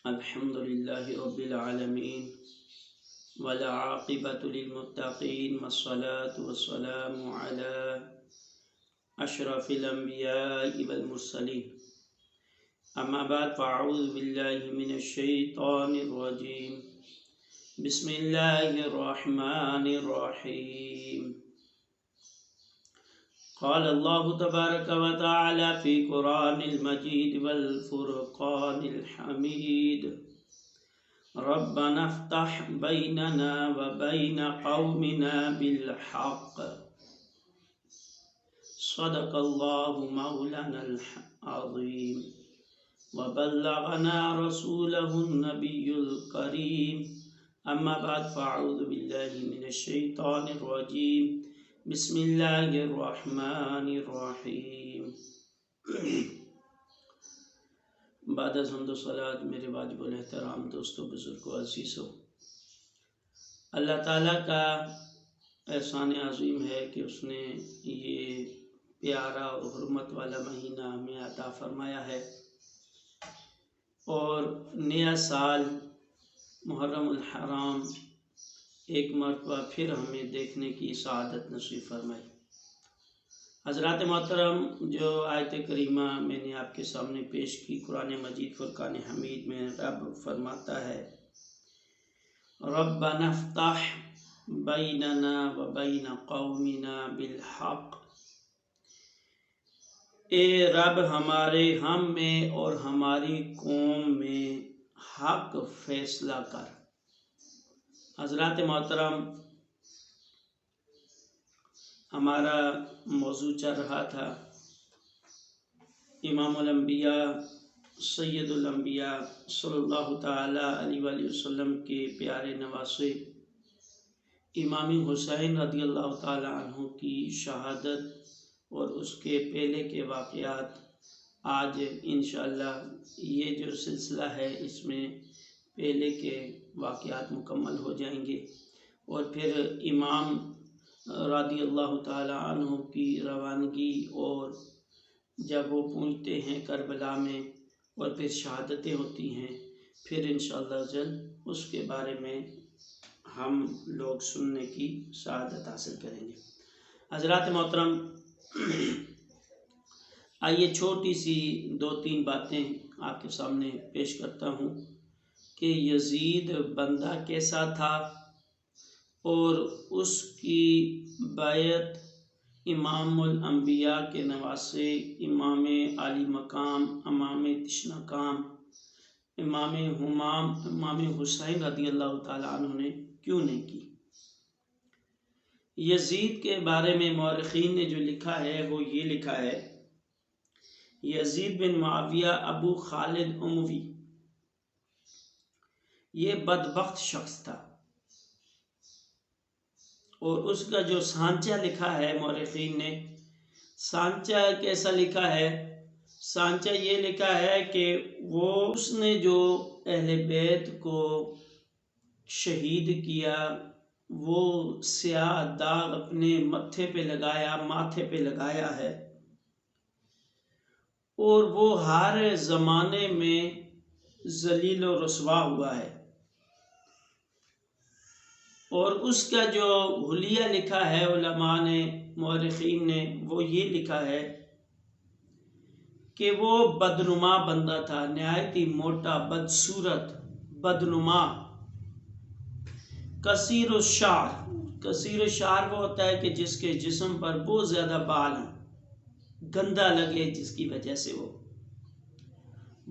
الحمد لله رب العالمين والعاقبة للمتقين والصلاة والسلام على أشرف الأنبياء والمرسلين أما بعد فأعوذ بالله من الشيطان الرجيم بسم الله الرحمن الرحيم قال الله تبارك وتعالى في قرآن المجيد والفرقان الحميد ربنا افتح بيننا وبين قومنا بالحق صدق الله مولانا العظيم وبلغنا رسوله النبي الكريم أما بعد فأعوذ بالله من الشيطان الرجيم بسم اللہ الرحمن الرحیم بعد از حمد و صلاۃ میرے واجب الاحترام دوستوں بزرگوں عزیزوں، اللہ تعالیٰ کا احسان عظیم ہے کہ اس نے یہ پیارا اور حرمت والا مہینہ ہمیں عطا فرمایا ہے اور نیا سال محرم الحرام ایک مرتبہ پھر ہمیں دیکھنے کی سعادت نصیب فرمائی۔ حضرات محترم، جو آیت کریمہ میں نے آپ کے سامنے پیش کی قرآن مجید فرقان حمید میں رب فرماتا ہے ربنا افتح بیننا وبین قومنا بالحق، اے رب ہمارے ہم میں اور ہماری قوم میں حق فیصلہ کر۔ حضرات محترم، ہمارا موضوع چل رہا تھا امام الانبیاء سید الانبیاء صلی اللہ تعالی علیہ وآلہ وسلم کے پیارے نواسے امام حسین رضی اللہ تعالی عنہ کی شہادت اور اس کے پہلے کے واقعات۔ آج انشاءاللہ یہ جو سلسلہ ہے اس میں پہلے کے واقعات مکمل ہو جائیں گے اور پھر امام رضی اللہ تعالی عنہ کی روانگی اور جب وہ پہنچتے ہیں کربلا میں اور پھر شہادتیں ہوتی ہیں، پھر انشاءاللہ جلد اس کے بارے میں ہم لوگ سننے کی سعادت حاصل کریں گے۔ حضرات محترم، آئیے چھوٹی سی دو تین باتیں آپ کے سامنے پیش کرتا ہوں کہ یزید بندہ کیسا تھا اور اس کی بیعت امام الانبیاء کے نواسے امام عالی مقام امام تشنہ کام امام ہمام امام حسین رضی اللہ تعالیٰ عنہ نے کیوں نہیں کی۔ یزید کے بارے میں مورخین نے جو لکھا ہے وہ یہ لکھا ہے، یزید بن معاویہ ابو خالد اموی یہ بدبخت شخص تھا، اور اس کا جو سانچہ لکھا ہے مورخین نے، سانچہ کیسا لکھا ہے؟ سانچہ یہ لکھا ہے کہ اس نے جو اہل بیت کو شہید کیا وہ سیاہ داغ اپنے ماتھے پہ لگایا ہے، اور وہ ہر زمانے میں ذلیل و رسوا ہوا ہے۔ اور اس کا جو حلیہ لکھا ہے علماء نے مورخین نے، وہ یہ لکھا ہے کہ وہ بدنما بندہ تھا، نہایت ہی موٹا، بدصورت، بدنما، کثیر الشعر۔ کثیر الشعر وہ ہوتا ہے کہ جس کے جسم پر بہت زیادہ بال ہیں، گندا لگے جس کی وجہ سے وہ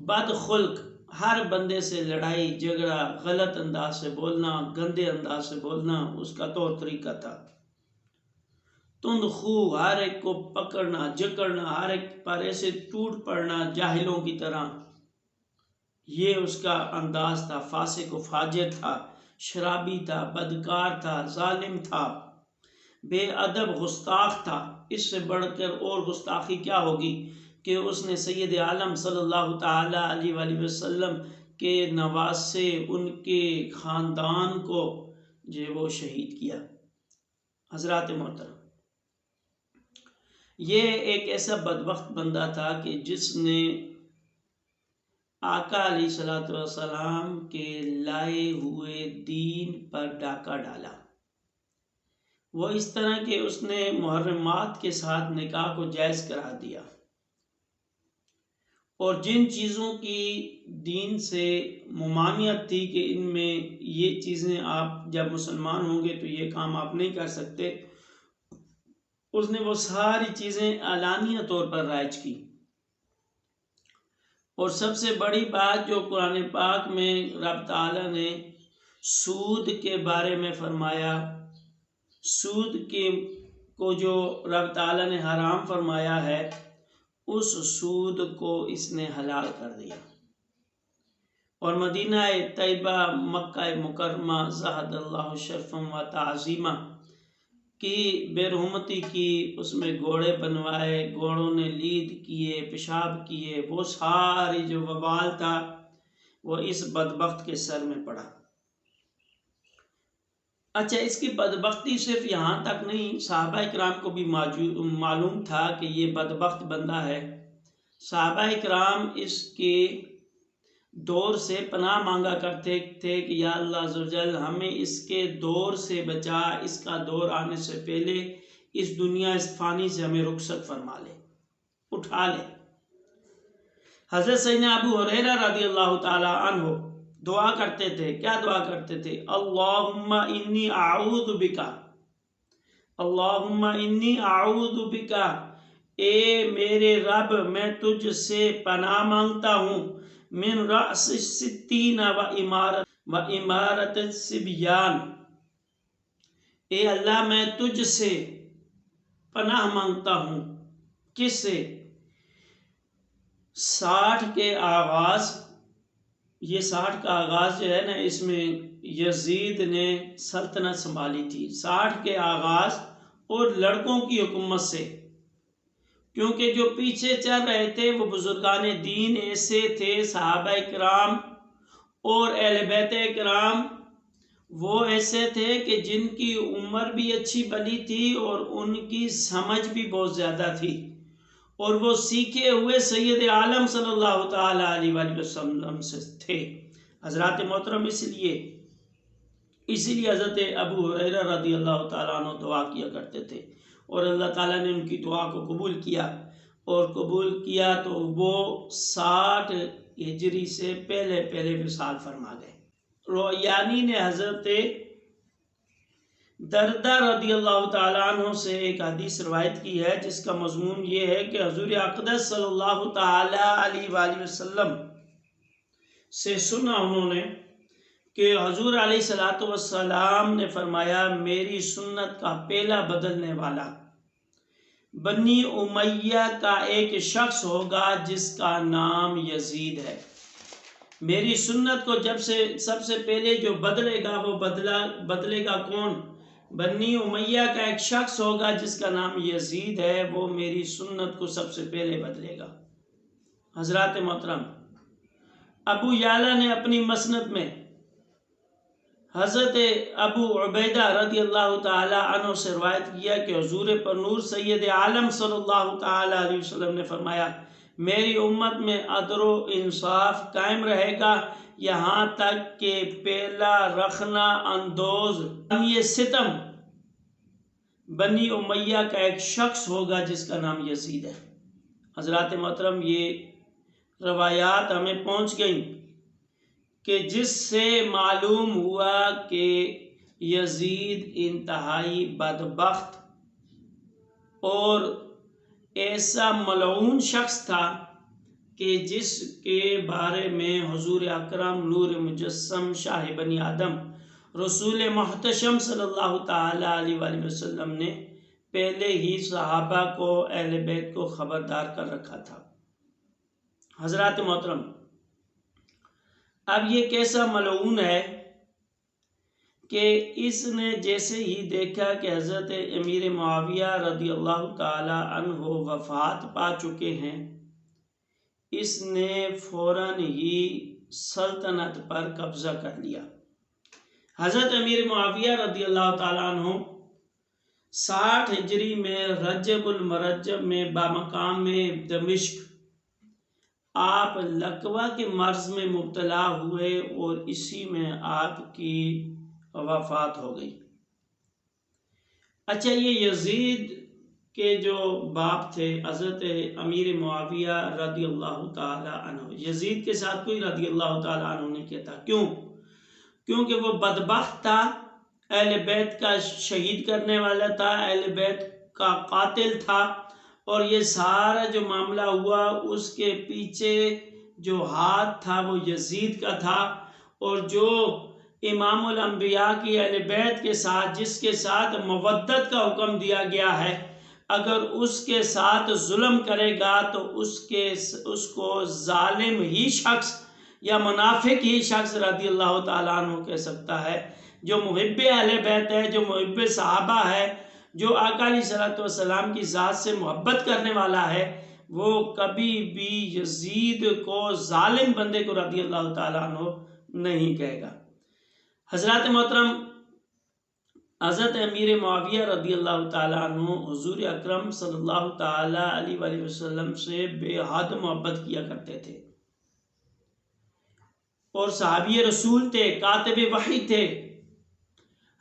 بد خلق، ہر بندے سے لڑائی جھگڑا، غلط انداز سے بولنا، گندے انداز سے بولنا اس کا طور طریقہ تھا، تند خو، ہر ایک کو پکڑنا جکڑنا، ہر ایک پر ایسے ٹوٹ پڑنا جاہلوں کی طرح، یہ اس کا انداز تھا۔ فاسق و فاجر تھا، شرابی تھا، بدکار تھا، ظالم تھا، بے ادب گستاخ تھا۔ اس سے بڑھ کر اور گستاخی کیا ہوگی کہ اس نے سید عالم صلی اللہ تعالی علیہ وآلہ وسلم کے نواسے، ان کے خاندان کو جو وہ شہید کیا۔ حضرات محترم، یہ ایک ایسا بدبخت بندہ تھا کہ جس نے آقا علیہ الصلوۃ والسلام کے لائے ہوئے دین پر ڈاکہ ڈالا۔ وہ اس طرح کہ اس نے محرمات کے ساتھ نکاح کو جائز قرار دیا، اور جن چیزوں کی دین سے ممانعت تھی کہ ان میں یہ چیزیں آپ جب مسلمان ہوں گے تو یہ کام آپ نہیں کر سکتے، اس نے وہ ساری چیزیں اعلانیہ طور پر رائج کی۔ اور سب سے بڑی بات جو قرآن پاک میں رب تعالیٰ نے سود کے بارے میں فرمایا، سود کو جو رب تعالیٰ نے حرام فرمایا ہے، اس سود کو اس نے حلال کر دیا۔ اور مدینہ طیبہ مکہ مکرمہ زہد اللہ شرفم و تعظیمہ کی بے رحمتی کی، اس میں گھوڑے بنوائے، گھوڑوں نے لید کیے، پیشاب کیے، وہ ساری جو وبال تھا وہ اس بدبخت کے سر میں پڑا۔ اچھا، اس کی بدبختی صرف یہاں تک نہیں، صحابہ کرام کو بھی معلوم تھا کہ یہ بدبخت بندہ ہے۔ صحابہ کرام اس کے دور سے پناہ مانگا کرتے تھے کہ یا اللہ عز و جل ہمیں اس کے دور سے بچا، اس کا دور آنے سے پہلے اس دنیا اس فانی سے ہمیں رخصت فرما لے، اٹھا لے۔ حضرت سیدنا ابو ہریرہ رضی اللہ تعالی عنہ دعا کرتے تھے، کیا دعا کرتے تھے؟ اللہم انی اعوذ بکا، اللہم انی اعوذ بکا، اے میرے رب میں تجھ سے پناہ مانگتا ہوں، من رأس الستین و امارت الصبیان، اے اللہ میں تجھ سے پناہ مانگتا ہوں، کس سے؟ 60 کے آغاز، یہ 60 کا آغاز جو ہے نا، اس میں یزید نے سلطنت سنبھالی تھی، 60 کے آغاز اور لڑکوں کی حکومت سے، کیونکہ جو پیچھے چل رہے تھے وہ بزرگان دین ایسے تھے، صحابہ کرام اور اہل بیت کرام وہ ایسے تھے کہ جن کی عمر بھی اچھی بلی تھی اور ان کی سمجھ بھی بہت زیادہ تھی، اور وہ سیکھے ہوئے سید عالم صلی اللہ تعالی علیہ وآلہ وسلم سے تھے۔ حضرات محترم، اس لیے حضرت ابو ہریرہ رضی اللہ تعالیٰ عنہ دعا کیا کرتے تھے، اور اللہ تعالیٰ نے ان کی دعا کو قبول کیا، اور قبول کیا تو وہ 60 ہجری سے پہلے وصال فرما گئے۔ رویانی نے حضرت دردہ رضی اللہ تعالیٰ عنہ سے ایک حدیث روایت کی ہے، جس کا مضمون یہ ہے کہ حضور اقدس صلی اللہ تعالیٰ علیہ وآلہ وسلم سے سنا انہوں نے کہ حضور علیہ الصلوۃ والسلام نے فرمایا، میری سنت کا پہلا بدلنے والا بنی امیہ کا ایک شخص ہوگا جس کا نام یزید ہے۔ میری سنت کو سب سے پہلے جو بدلے گا وہ بدلے گا کون؟ بنی امیہ کا ایک شخص ہوگا جس کا نام یزید ہے، وہ میری سنت کو سب سے پہلے بدلے گا۔ حضرات محترم، ابو یعلا نے اپنی مسند میں حضرت ابو عبیدہ رضی اللہ تعالی عنہ سے روایت کیا کہ حضور پر نور سید عالم صلی اللہ تعالی علیہ وسلم نے فرمایا، میری امت میں عدل و انصاف قائم رہے گا یہاں تک کہ پہلا رخنہ اندوز یہ ستم بنی امیہ کا ایک شخص ہوگا جس کا نام یزید ہے۔ حضرات محترم، یہ روایات ہمیں پہنچ گئیں کہ جس سے معلوم ہوا کہ یزید انتہائی بدبخت اور ایسا ملعون شخص تھا کہ جس کے بارے میں حضور اکرم نور مجسم شاہ بنی آدم رسول محتشم صلی اللہ تعالی علیہ وآلہ وسلم نے پہلے ہی صحابہ کو، اہل بیت کو خبردار کر رکھا تھا۔ حضرات محترم، اب یہ کیسا ملعون ہے کہ اس نے جیسے ہی دیکھا کہ حضرت امیر معاویہ رضی اللہ تعالی عنہ وفات پا چکے ہیں، اس نے فوراً ہی سلطنت پر قبضہ کر لیا۔ حضرت امیر معاویہ رضی اللہ تعالی عنہ 60 ہجری میں رجب المرجب میں بامقام دمشق آپ لقوہ کے مرض میں مبتلا ہوئے اور اسی میں آپ کی وفات ہو گئی۔ اچھا، یہ یزید کے جو باپ تھے حضرت امیر معاویہ رضی اللہ تعالی عنہ، یزید کے ساتھ کوئی رضی اللہ تعالی عنہ نہیں کہتا۔ کیوں؟ کیونکہ وہ بدبخت تھا، اہل بیت کا شہید کرنے والا تھا، اہل بیت کا قاتل تھا، اور یہ سارا جو معاملہ ہوا اس کے پیچھے جو ہاتھ تھا وہ یزید کا تھا۔ اور جو امام الانبیاء کی اہل بیت کے ساتھ، جس کے ساتھ مودت کا حکم دیا گیا ہے، اگر اس کے ساتھ ظلم کرے گا تو اس کو ظالم ہی شخص یا منافق ہی شخص رضی اللہ تعالیٰ عنہ کہہ سکتا ہے۔ جو محب اہل بیت ہے، جو محب صحابہ ہے، جو آقا علیہ الصلوۃ والسلام کی ذات سے محبت کرنے والا ہے، وہ کبھی بھی یزید کو، ظالم بندے کو رضی اللہ تعالیٰ عنہ نہیں کہے گا۔ حضرات محترم، حضرت امیر معاویہ رضی اللہ تعالیٰ عنہ حضور اکرم صلی اللہ تعالیٰ علیہ وآلہ وسلم سے بے حد محبت کیا کرتے تھے، اور صحابی رسول تھے، کاتب وحی تھے۔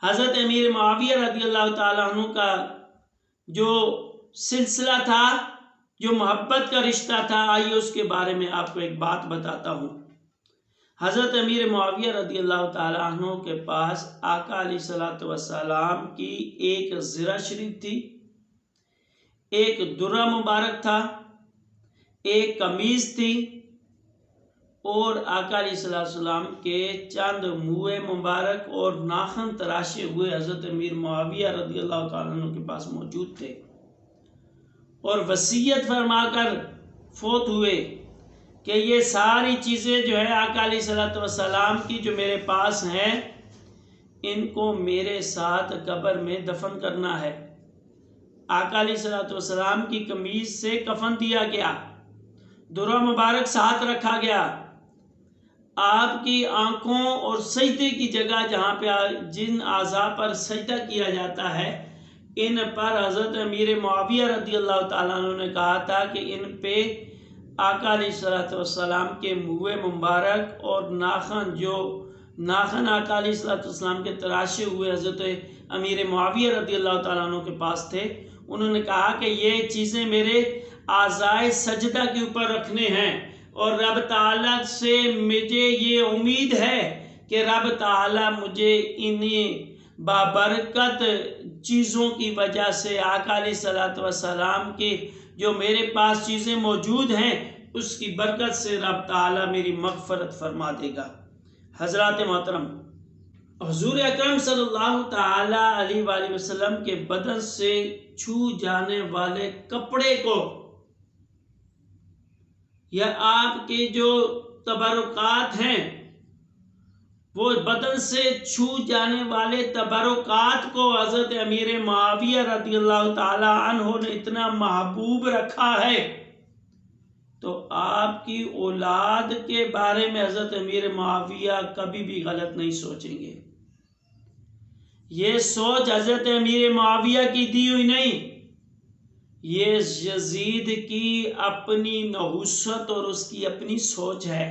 حضرت امیر معاویہ رضی اللہ تعالیٰ عنہ کا جو سلسلہ تھا، جو محبت کا رشتہ تھا، آئیے اس کے بارے میں آپ کو ایک بات بتاتا ہوں۔ حضرت امیر معاویہ رضی اللہ تعالیٰ عنہ کے پاس آقا علیہ الصلوۃ والسلام کی ایک زرہ شریف تھی، ایک درہ مبارک تھا، ایک قمیض تھی، اور آقا علیہ السلام کے چند موئے مبارک اور ناخن تراشے ہوئے حضرت امیر معاویہ رضی اللہ تعالیٰ عنہ کے پاس موجود تھے، اور وصیت فرما کر فوت ہوئے کہ یہ ساری چیزیں جو ہے آقا علیہ الصلوۃ والسلام کی جو میرے پاس ہیں، ان کو میرے ساتھ قبر میں دفن کرنا ہے۔ آقا علیہ الصلوۃ والسلام کی قمیض سے کفن دیا گیا، درہ مبارک ساتھ رکھا گیا، آپ کی آنکھوں اور سجدے کی جگہ جہاں پہ جن اعضاء پر سجدہ کیا جاتا ہے، ان پر حضرت امیر معاویہ رضی اللہ تعالیٰ عنہ نے کہا تھا کہ ان پہ آقا علیہ السلام کے موئے مبارک اور ناخن، جو ناخن آقا علیہ السلام کے تراشے ہوئے حضرت امیر معاویہ رضی اللہ تعالیٰ عنہ کے پاس تھے، انہوں نے کہا کہ یہ چیزیں میرے اعضائے سجدہ کے اوپر رکھنے ہیں، اور رب تعالیٰ سے مجھے یہ امید ہے کہ رب تعالیٰ مجھے انہیں بابرکت چیزوں کی وجہ سے، آقا علیہ السلام کے جو میرے پاس چیزیں موجود ہیں، اس کی برکت سے رب تعالیٰ میری مغفرت فرما دے گا۔ حضرات محترم، حضور اکرم صلی اللہ تعالیٰ علیہ وآلہ وسلم کے بدن سے چھو جانے والے کپڑے کو، یا آپ کے جو تبرکات ہیں، وہ بدن سے چھو جانے والے تبرکات کو حضرت امیر معاویہ رضی اللہ تعالی عنہ نے اتنا محبوب رکھا ہے، تو آپ کی اولاد کے بارے میں حضرت امیر معاویہ کبھی بھی غلط نہیں سوچیں گے۔ یہ سوچ حضرت امیر معاویہ کی دی ہوئی نہیں، یہ یزید کی اپنی نحوست اور اس کی اپنی سوچ ہے۔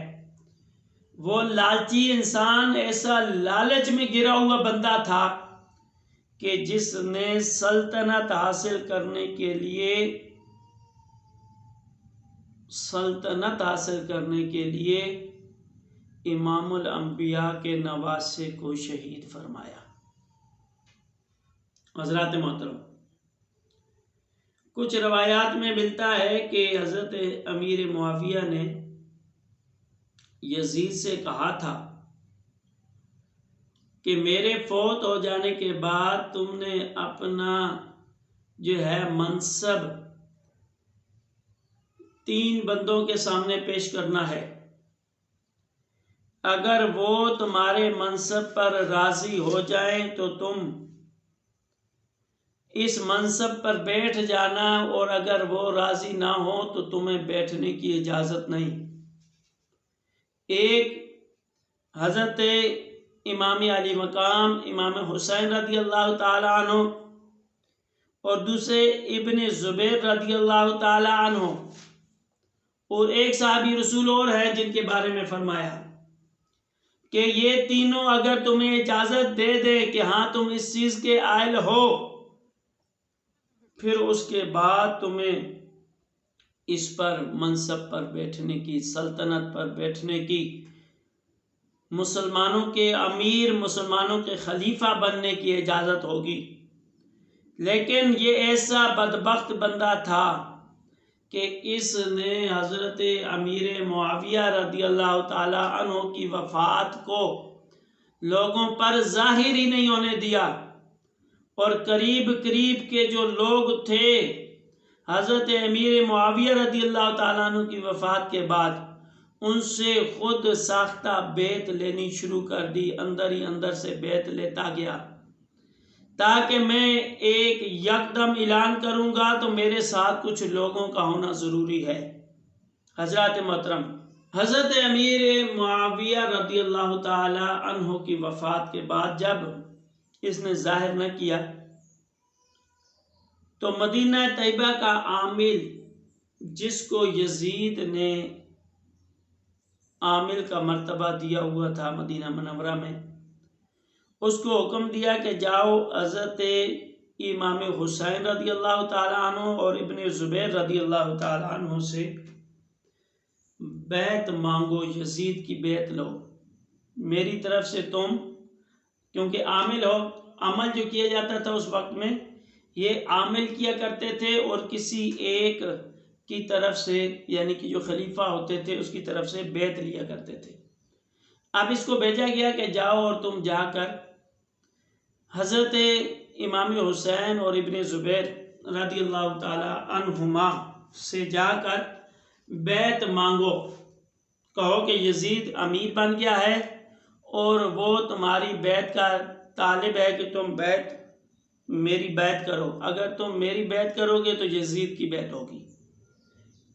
وہ لالچی انسان، ایسا لالچ میں گرا ہوا بندہ تھا کہ جس نے سلطنت حاصل کرنے کے لیے امام الانبیاء کے نواسے کو شہید فرمایا۔ حضرات محترم، کچھ روایات میں ملتا ہے کہ حضرت امیر معاویہ نے یزید سے کہا تھا کہ میرے فوت ہو جانے کے بعد تم نے اپنا جو ہے منصب 3 بندوں کے سامنے پیش کرنا ہے، اگر وہ تمہارے منصب پر راضی ہو جائیں تو تم اس منصب پر بیٹھ جانا، اور اگر وہ راضی نہ ہو تو تمہیں بیٹھنے کی اجازت نہیں۔ ایک حضرت امام علی مقام امام حسین رضی اللہ تعالی عنہ، اور دوسرے ابن زبیر رضی اللہ تعالی عنہ، اور ایک صحابی رسول اور ہیں جن کے بارے میں فرمایا کہ یہ تینوں اگر تمہیں اجازت دے دے کہ ہاں تم اس چیز کے عائل ہو، پھر اس کے بعد تمہیں اس پر منصب پر بیٹھنے کی، سلطنت پر بیٹھنے کی، مسلمانوں کے امیر، مسلمانوں کے خلیفہ بننے کی اجازت ہوگی۔ لیکن یہ ایسا بدبخت بندہ تھا کہ اس نے حضرت امیر معاویہ رضی اللہ تعالی عنہ کی وفات کو لوگوں پر ظاہر ہی نہیں ہونے دیا، اور قریب قریب کے جو لوگ تھے حضرت امیر معاویہ رضی اللہ تعالیٰ عنہ کی وفات کے بعد ان سے خود ساختہ بیعت لینی شروع کر دی، اندر ہی اندر سے بیعت لیتا گیا، تاکہ میں ایک یکدم اعلان کروں گا تو میرے ساتھ کچھ لوگوں کا ہونا ضروری ہے۔ حضرات محترم، حضرت امیر معاویہ رضی اللہ تعالی عنہ کی وفات کے بعد جب اس نے ظاہر نہ کیا تو مدینہ طیبہ کا عامل، جس کو یزید نے عامل کا مرتبہ دیا ہوا تھا مدینہ منورہ میں، اس کو حکم دیا کہ جاؤ حضرت امام حسین رضی اللہ تعالیٰ عنہ اور ابن زبیر رضی اللہ تعالیٰ عنہ سے بیعت مانگو، یزید کی بیعت لو، میری طرف سے تم، کیونکہ عامل ہو، عمل جو کیا جاتا تھا اس وقت میں یہ عامل کیا کرتے تھے اور کسی ایک کی طرف سے، یعنی کہ جو خلیفہ ہوتے تھے اس کی طرف سے بیعت لیا کرتے تھے۔ اب اس کو بھیجا گیا کہ جاؤ اور تم جا کر حضرت امام حسین اور ابن زبیر رضی اللہ تعالی عنہما سے جا کر بیعت مانگو، کہو کہ یزید امیر بن گیا ہے اور وہ تمہاری بیعت کا طالب ہے کہ تم میری بیعت کرو، اگر تم میری بیعت کرو گے تو یزید کی بیعت ہوگی۔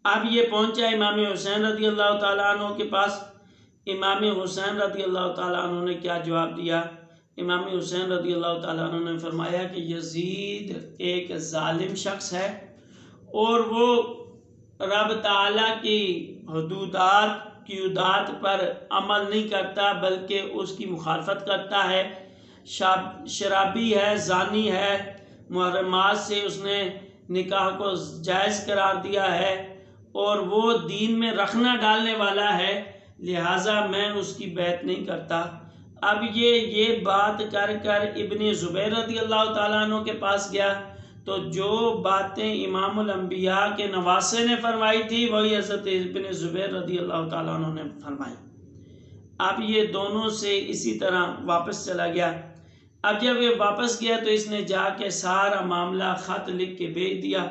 اب یہ پہنچا امام حسین رضی اللہ تعالیٰ عنہ کے پاس۔ امام حسین رضی اللہ تعالیٰ عنہ نے کیا جواب دیا؟ امام حسین رضی اللہ تعالیٰ عنہ نے فرمایا کہ یزید ایک ظالم شخص ہے اور وہ رب تعالیٰ کی حدودات قیودات پر عمل نہیں کرتا بلکہ اس کی مخالفت کرتا ہے، شرابی ہے، زانی ہے، محرمات سے اس نے نکاح کو جائز قرار دیا ہے اور وہ دین میں رخنہ ڈالنے والا ہے، لہٰذا میں اس کی بیعت نہیں کرتا۔ اب یہ بات کر کر ابن زبیر رضی اللہ تعالیٰ عنہ کے پاس گیا تو جو باتیں امام الانبیاء کے نواسے نے فرمائی تھی وہی حضرت ابن زبیر رضی اللہ تعالیٰ عنہ نے فرمائی۔ اب یہ دونوں سے اسی طرح واپس چلا گیا۔ اب جب یہ واپس گیا تو اس نے جا کے سارا معاملہ خط لکھ کے بھیج دیا۔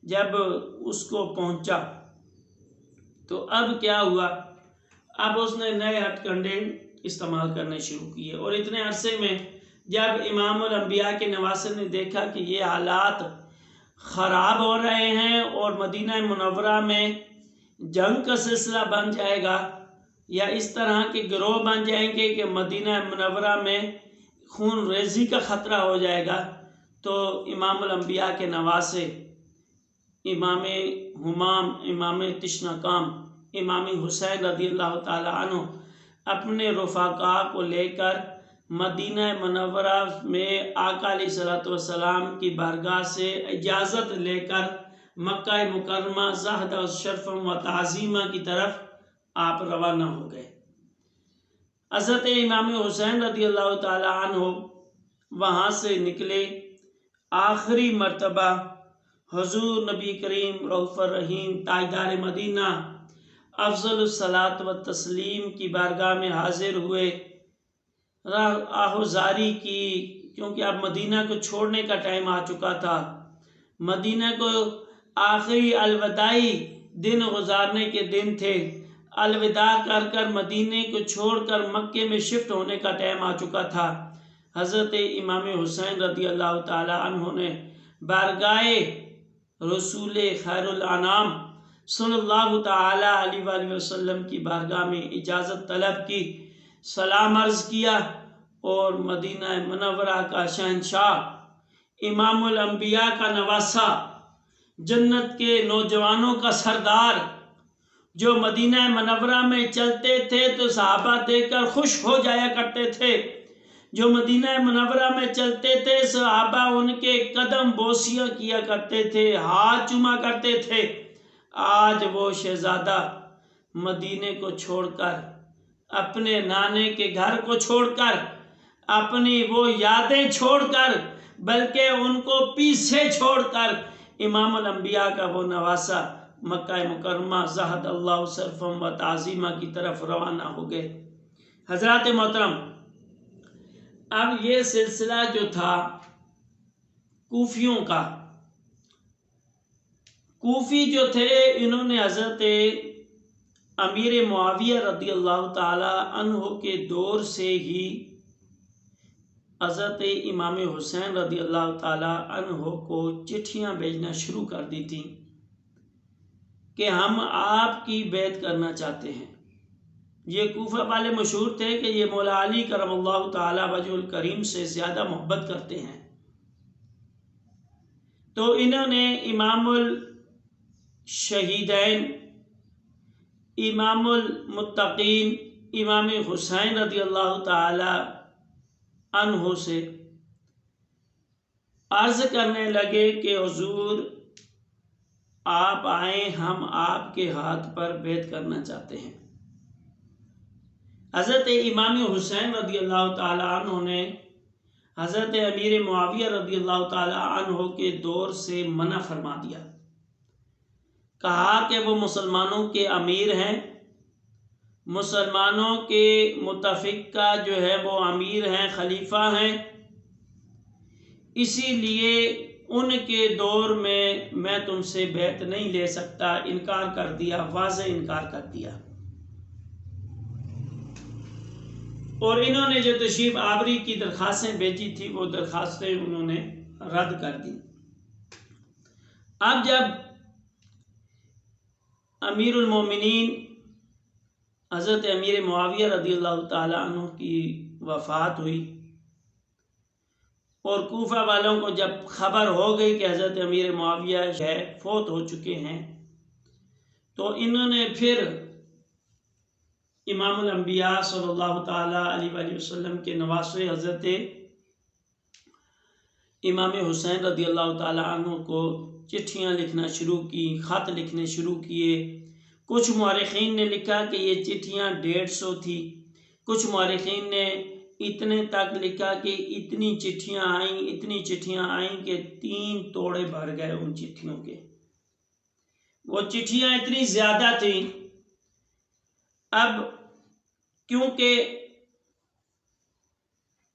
جب اس کو پہنچا تو اب کیا ہوا؟ اب اس نے نئے ہتھ کنڈے استعمال کرنے شروع کیے، اور اتنے عرصے میں جب امام الانبیاء کے نواسے نے دیکھا کہ یہ حالات خراب ہو رہے ہیں اور مدینہ منورہ میں جنگ کا سلسلہ بن جائے گا یا اس طرح کے گروہ بن جائیں گے کہ مدینہ منورہ میں خون ریزی کا خطرہ ہو جائے گا، تو امام الانبیاء کے نواسے امام ہمام، امام تشنکام، امام حسین رضی اللہ تعالی عنہ اپنے رفقاء کو لے کر مدینہ منورہ میں آقا علیہ الصلوۃ والسلام کی بارگاہ سے اجازت لے کر مکہ مکرمہ زہد و شرف و تعظیمہ کی طرف آپ روانہ ہو گئے۔ حضرت امام حسین رضی اللہ تعالی عنہ وہاں سے نکلے، آخری مرتبہ حضور نبی کریم رؤوف الرحیم تاجدار مدینہ افضل الصلاۃ و تسلیم کی بارگاہ میں حاضر ہوئے، آہوزاری کی، کیونکہ اب مدینہ کو چھوڑنے کا ٹائم آ چکا تھا، مدینہ کو آخری الوداعی دن گزارنے کے دن تھے، الوداع کر کر مدینے کو چھوڑ کر مکے میں شفٹ ہونے کا ٹائم آ چکا تھا۔ حضرت امام حسین رضی اللہ تعالی عنہ نے بارگاہ رسول خیر الانام صلی اللہ تعالی علیہ وآلہ وسلم کی بارگاہ میں اجازت طلب کی، سلام عرض کیا، اور مدینہ منورہ کا شہنشاہ، امام الانبیاء کا نواسہ، جنت کے نوجوانوں کا سردار جو مدینہ منورہ میں چلتے تھے تو صحابہ دیکھ کر خوش ہو جایا کرتے تھے، جو مدینہ منورہ میں چلتے تھے صحابہ ان کے قدم بوسیاں کیا کرتے تھے، ہاتھ چوما کرتے تھے۔ آج وہ شہزادہ مدینے کو چھوڑ کر، اپنے نانے کے گھر کو چھوڑ کر، اپنی وہ یادیں چھوڑ کر، بلکہ ان کو پیچھے چھوڑ کر امام الانبیاء کا وہ نواسہ مکہ مکرمہ زہد اللہ صرفم و تعظیمہ کی طرف روانہ ہو گئے۔ حضرات محترم، اب یہ سلسلہ جو تھا کوفیوں کا، کوفی جو تھے انہوں نے حضرت امیر معاویہ رضی اللہ تعالی عنہ کے دور سے ہی حضرت امام حسین رضی اللہ تعالی عنہ کو چٹھیاں بھیجنا شروع کر دی تھیں کہ ہم آپ کی بیعت کرنا چاہتے ہیں۔ یہ کوفہ والے مشہور تھے کہ یہ مولا علی کرم اللہ تعالی وجہ الکریم سے زیادہ محبت کرتے ہیں، تو انہوں نے امام الشہیدین، امام المتقین امام حسین رضی اللہ تعالی عنہ سے عرض کرنے لگے کہ حضور آپ آئیں، ہم آپ کے ہاتھ پر بیعت کرنا چاہتے ہیں۔ حضرت امام حسین رضی اللہ تعالی عنہ نے حضرت امیر معاویہ رضی اللہ تعالی عنہ کے دور سے منع فرما دیا، کہا کہ وہ مسلمانوں کے امیر ہیں، مسلمانوں کے متفق کا جو ہے وہ امیر ہیں، خلیفہ ہیں، اسی لیے ان کے دور میں تم سے بیعت نہیں لے سکتا۔ انکار کر دیا، واضح انکار کر دیا، اور انہوں نے جو تشریف آوری کی درخواستیں بھیجی تھی وہ درخواستیں انہوں نے رد کر دی۔ اب جب امیر المومنین حضرت امیر معاویہ رضی اللہ تعالی عنہ کی وفات ہوئی اور کوفہ والوں کو جب خبر ہو گئی کہ حضرت امیر معاویہ فوت ہو چکے ہیں، تو انہوں نے پھر امام الانبیاء صلی اللہ تعالی علیہ وآلہ وسلم کے نواسے حضرت امام حسین رضی اللہ تعالی عنہ کو چٹھیاں لکھنا شروع کی، خط لکھنے شروع کیے۔ کچھ مورخین نے لکھا کہ یہ چٹھیاں 150 تھی، کچھ مورخین نے اتنے تک لکھا کہ اتنی چٹھیاں آئیں کہ 3 توڑے بھر گئے ان چٹھیوں کے۔ وہ چٹھیاں اتنی زیادہ تھیں۔ اب کیونکہ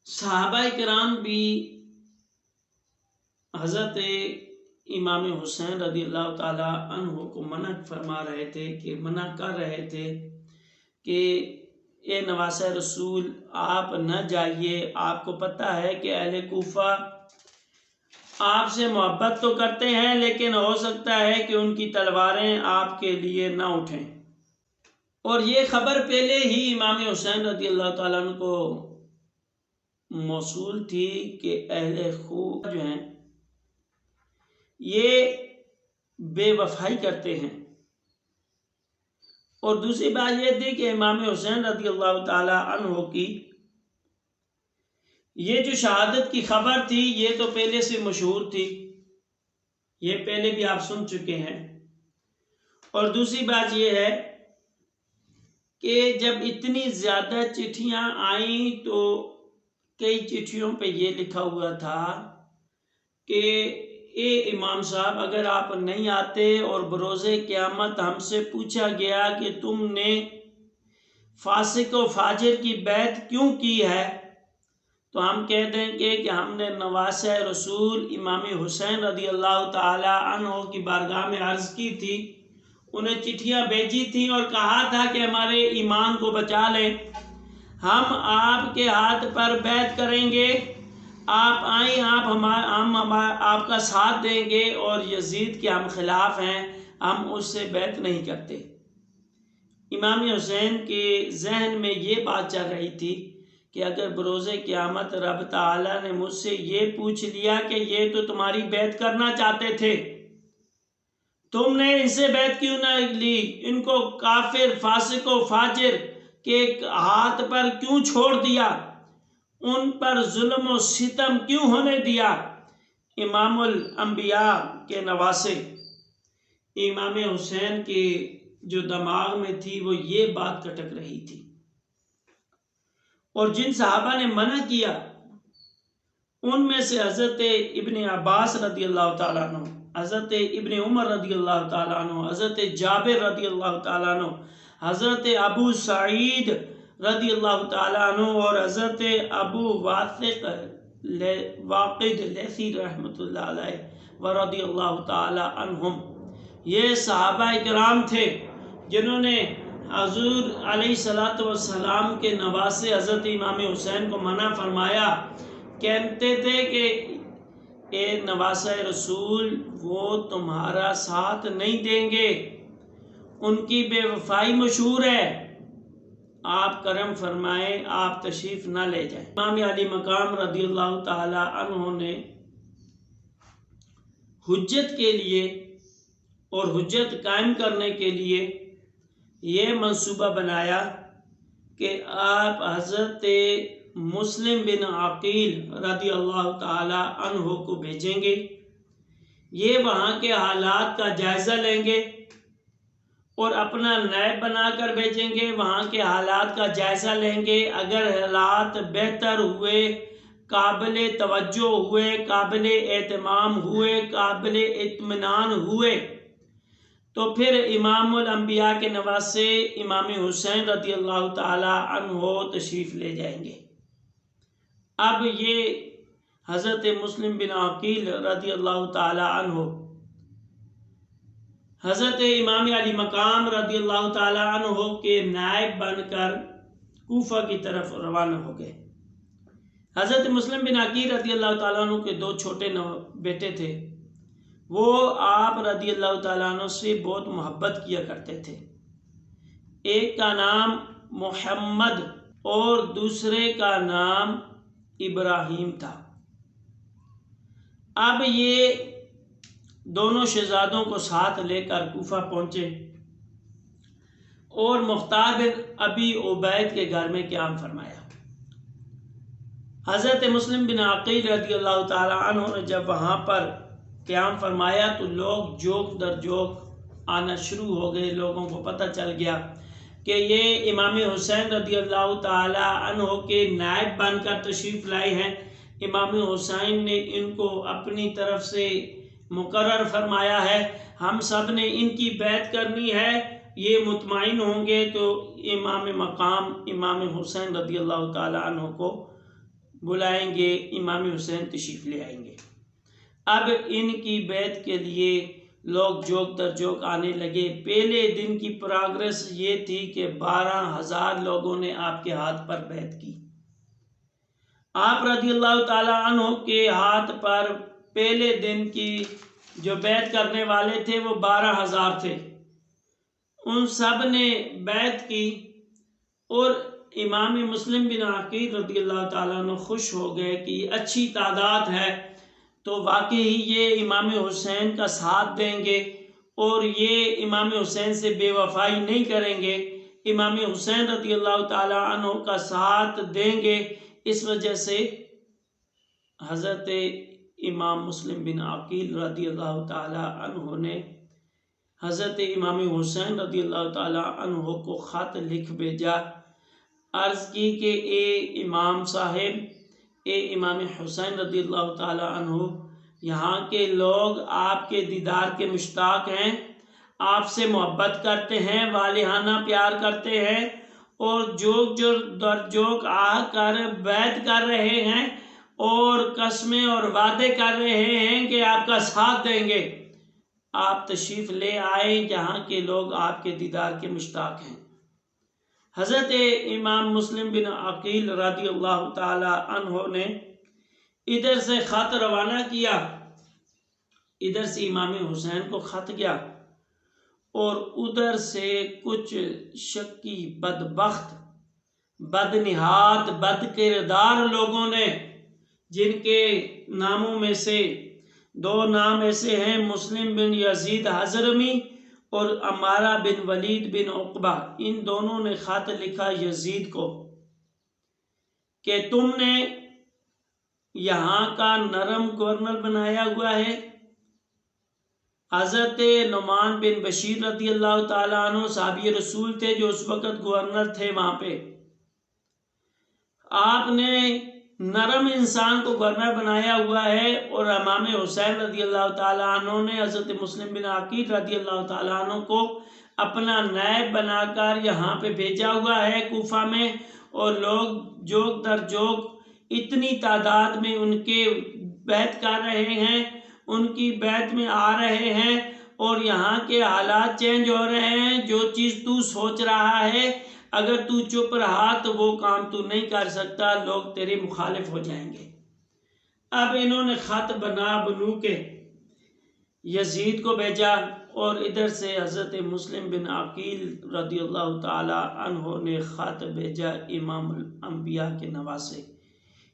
صحابہ کرام بھی حضرت امام حسین رضی اللہ تعالی عنہ کو منع فرما رہے تھے، کہ منع کر رہے تھے کہ اے نواسہ رسول آپ نہ جائیے، آپ کو پتہ ہے کہ اہل کوفہ آپ سے محبت تو کرتے ہیں لیکن ہو سکتا ہے کہ ان کی تلواریں آپ کے لیے نہ اٹھیں۔ اور یہ خبر پہلے ہی امام حسین رضی اللہ تعالیٰ عنہ کو موصول تھی کہ اہل کوفہ جو ہیں یہ بے وفائی کرتے ہیں، اور دوسری بات یہ تھی کہ امام حسین رضی اللہ تعالی عنہ کی یہ جو شہادت کی خبر تھی یہ تو پہلے سے مشہور تھی، یہ پہلے بھی آپ سن چکے ہیں۔ اور دوسری بات یہ ہے کہ جب اتنی زیادہ چٹھیاں آئیں تو کئی چٹھیوں پہ یہ لکھا ہوا تھا کہ اے امام صاحب اگر آپ نہیں آتے اور بروز قیامت ہم سے پوچھا گیا کہ تم نے فاسق و فاجر کی بیعت کیوں کی ہے، تو ہم کہہ دیں گے کہ ہم نے نواسہ رسول امام حسین رضی اللہ تعالی عنہ کی بارگاہ میں عرض کی تھی، انہیں چٹھیاں بھیجی تھیں اور کہا تھا کہ ہمارے ایمان کو بچا لیں، ہم آپ کے ہاتھ پر بیعت کریں گے، آپ آئیں، ہم آپ کا ساتھ دیں گے، اور یزید کے ہم خلاف ہیں، ہم اس سے بیعت نہیں کرتے۔ امام حسین کے ذہن میں یہ بات چل رہی تھی کہ اگر بروز قیامت رب تعالیٰ نے مجھ سے یہ پوچھ لیا کہ یہ تو تمہاری بیعت کرنا چاہتے تھے، تم نے ان سے بیعت کیوں نہ لی؟ ان کو کافر، فاسق و فاجر کے ہاتھ پر کیوں چھوڑ دیا؟ ان پر ظلم و ستم کیوں ہونے دیا؟ امام الانبیاء کے نواسے امام حسین کے جو دماغ میں تھی وہ یہ بات کٹک رہی تھی، اور جن صحابہ نے منع کیا ان میں سے حضرت ابن عباس رضی اللہ تعالیٰ عنہ، حضرت ابن عمر رضی اللہ تعالیٰ عنہ، حضرت جابر رضی اللہ تعالیٰ عنہ، حضرت ابو سعید رضی اللہ تعالیٰ عنہ اور حضرت ابو واقد لیثی رحمۃ اللہ علیہ ورضی اللہ تعالیٰ عنہم، یہ صحابہ کرام تھے جنہوں نے حضور علیہ السلام کے نواسے حضرت امام حسین کو منع فرمایا، کہتے تھے کہ اے نواسہ رسول وہ تمہارا ساتھ نہیں دیں گے، ان کی بے وفائی مشہور ہے، آپ کرم فرمائیں، آپ تشریف نہ لے جائیں۔ امام علی مقام رضی اللہ تعالی عنہ نے حجت کے لیے اور حجت قائم کرنے کے لیے یہ منصوبہ بنایا کہ آپ حضرت مسلم بن عقیل رضی اللہ تعالی عنہ کو بھیجیں گے، یہ وہاں کے حالات کا جائزہ لیں گے اور اپنا نائب بنا کر بھیجیں گے، وہاں کے حالات کا جائزہ لیں گے، اگر حالات بہتر ہوئے، قابل توجہ ہوئے، قابل اہتمام ہوئے، قابل اطمینان ہوئے تو پھر امام الانبیاء کے نواسے امام حسین رضی اللہ تعالی عنہ تشریف لے جائیں گے۔ اب یہ حضرت مسلم بن عقیل رضی اللہ تعالی عنہ حضرت امام علی مقام رضی اللہ تعالی عنہ کے نائب بن کر کوفہ کی طرف روانہ ہو گئے۔ حضرت مسلم بن عقیل رضی اللہ تعالیٰ عنہ کے دو چھوٹے بیٹے تھے، وہ آپ رضی اللہ تعالیٰ عنہ سے بہت محبت کیا کرتے تھے، ایک کا نام محمد اور دوسرے کا نام ابراہیم تھا۔ اب یہ دونوں شہزادوں کو ساتھ لے کر کوفہ پہنچے اور مختار بن ابی عبید کے گھر میں قیام فرمایا۔ حضرت مسلم بن عقیل رضی اللہ تعالیٰ عنہ نے جب وہاں پر قیام فرمایا تو لوگ جوک در جوک آنا شروع ہو گئے، لوگوں کو پتہ چل گیا کہ یہ امام حسین رضی اللہ تعالیٰ عنہ کے نائب بن کر تشریف لائے ہیں، امام حسین نے ان کو اپنی طرف سے مقرر فرمایا ہے، ہم سب نے ان کی بیعت کرنی ہے، یہ مطمئن ہوں گے تو امام مقام امام حسین رضی اللہ تعالیٰ عنہ کو بلائیں گے، امام حسین تشریف لے آئیں گے۔ اب ان کی بیعت کے لیے لوگ جوک در جوک آنے لگے۔ پہلے دن کی پروگرس یہ تھی کہ 12,000 لوگوں نے آپ کے ہاتھ پر بیعت کی۔ آپ رضی اللہ تعالیٰ عنہ کے ہاتھ پر پہلے دن کی جو بیعت کرنے والے تھے وہ 12,000 تھے، ان سب نے بیعت کی اور امام مسلم بن عقیل رضی اللہ تعالیٰ عنہ خوش ہو گئے کہ یہ اچھی تعداد ہے تو واقعی یہ امام حسین کا ساتھ دیں گے اور یہ امام حسین سے بے وفائی نہیں کریں گے، امام حسین رضی اللہ تعالیٰ عنہ کا ساتھ دیں گے۔ اس وجہ سے حضرت امام مسلم بن عقیل رضی اللہ تعالیٰ عنہ نے حضرت امام حسین رضی اللہ تعالیٰ عنہ کو خط لکھ بھیجا، عرض کی کہ اے امام صاحب، اے امام حسین رضی اللہ تعالیٰ عنہ، یہاں کے لوگ آپ کے دیدار کے مشتاق ہیں، آپ سے محبت کرتے ہیں، والہانہ پیار کرتے ہیں اور جوک در جوک آ کر بیعت کر رہے ہیں اور قسمیں اور وعدے کر رہے ہیں کہ آپ کا ساتھ دیں گے۔ آپ تشریف لے آئیں، جہاں کے لوگ آپ کے دیدار کے مشتاق ہیں۔ حضرت امام مسلم بن عقیل رضی اللہ تعالی عنہ نے ادھر سے خط روانہ کیا، ادھر سے امام حسین کو خط گیا اور ادھر سے کچھ شکی، بدبخت، بدنہاد، بد کردار لوگوں نے، جن کے ناموں میں سے دو نام ایسے ہیں، مسلم بن یزید حضرمی اور عمارہ بن ولید بن عقبہ، ان دونوں نے خط لکھا یزید کو کہ تم نے یہاں کا نرم گورنر بنایا ہوا ہے۔ حضرت نعمان بن بشیر رضی اللہ تعالیٰ عنہ صحابی رسول تھے جو اس وقت گورنر تھے وہاں پہ۔ آپ نے نرم انسان کو گورنر بنایا ہوا ہے، اور امام حسین رضی اللہ تعالیٰ عنہ نے حضرت مسلم بن عقیل رضی اللہ تعالیٰ عنہ کو اپنا نائب بنا کر یہاں پہ بھیجا ہوا ہے کوفہ میں، اور لوگ جوگ در جوگ اتنی تعداد میں ان کے بیعت کر رہے ہیں، ان کی بیعت میں آ رہے ہیں، اور یہاں کے حالات چینج ہو رہے ہیں۔ جو چیز تو سوچ رہا ہے اگر تو چپ رہا تو وہ کام تو نہیں کر سکتا، لوگ تیرے مخالف ہو جائیں گے۔ اب انہوں نے خط بنو کے یزید کو بھیجا، اور ادھر سے حضرت مسلم بن عقیل رضی اللہ تعالی عنہ نے خط بھیجا امام الانبیاء کے نواسے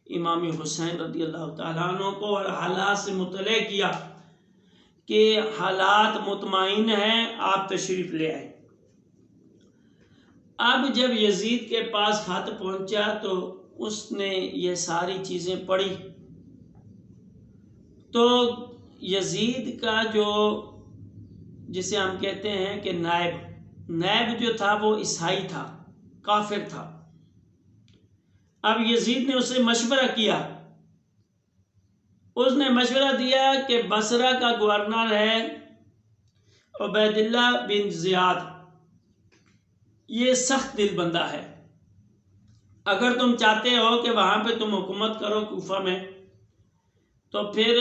امام حسین رضی اللہ تعالیٰ عنہ کو، اور حالات سے مطلع کیا کہ حالات مطمئن ہیں، آپ تشریف لے آئیں۔ اب جب یزید کے پاس خط پہنچا تو اس نے یہ ساری چیزیں پڑھی، تو یزید کا جو جسے ہم کہتے ہیں کہ نائب جو تھا وہ عیسائی تھا، کافر تھا۔ اب یزید نے اسے مشورہ کیا، اس نے مشورہ دیا کہ بصرہ کا گورنر ہے عبید اللہ بن زیاد، یہ سخت دل بندہ ہے، اگر تم چاہتے ہو کہ وہاں پہ تم حکومت کرو کوفہ میں، تو پھر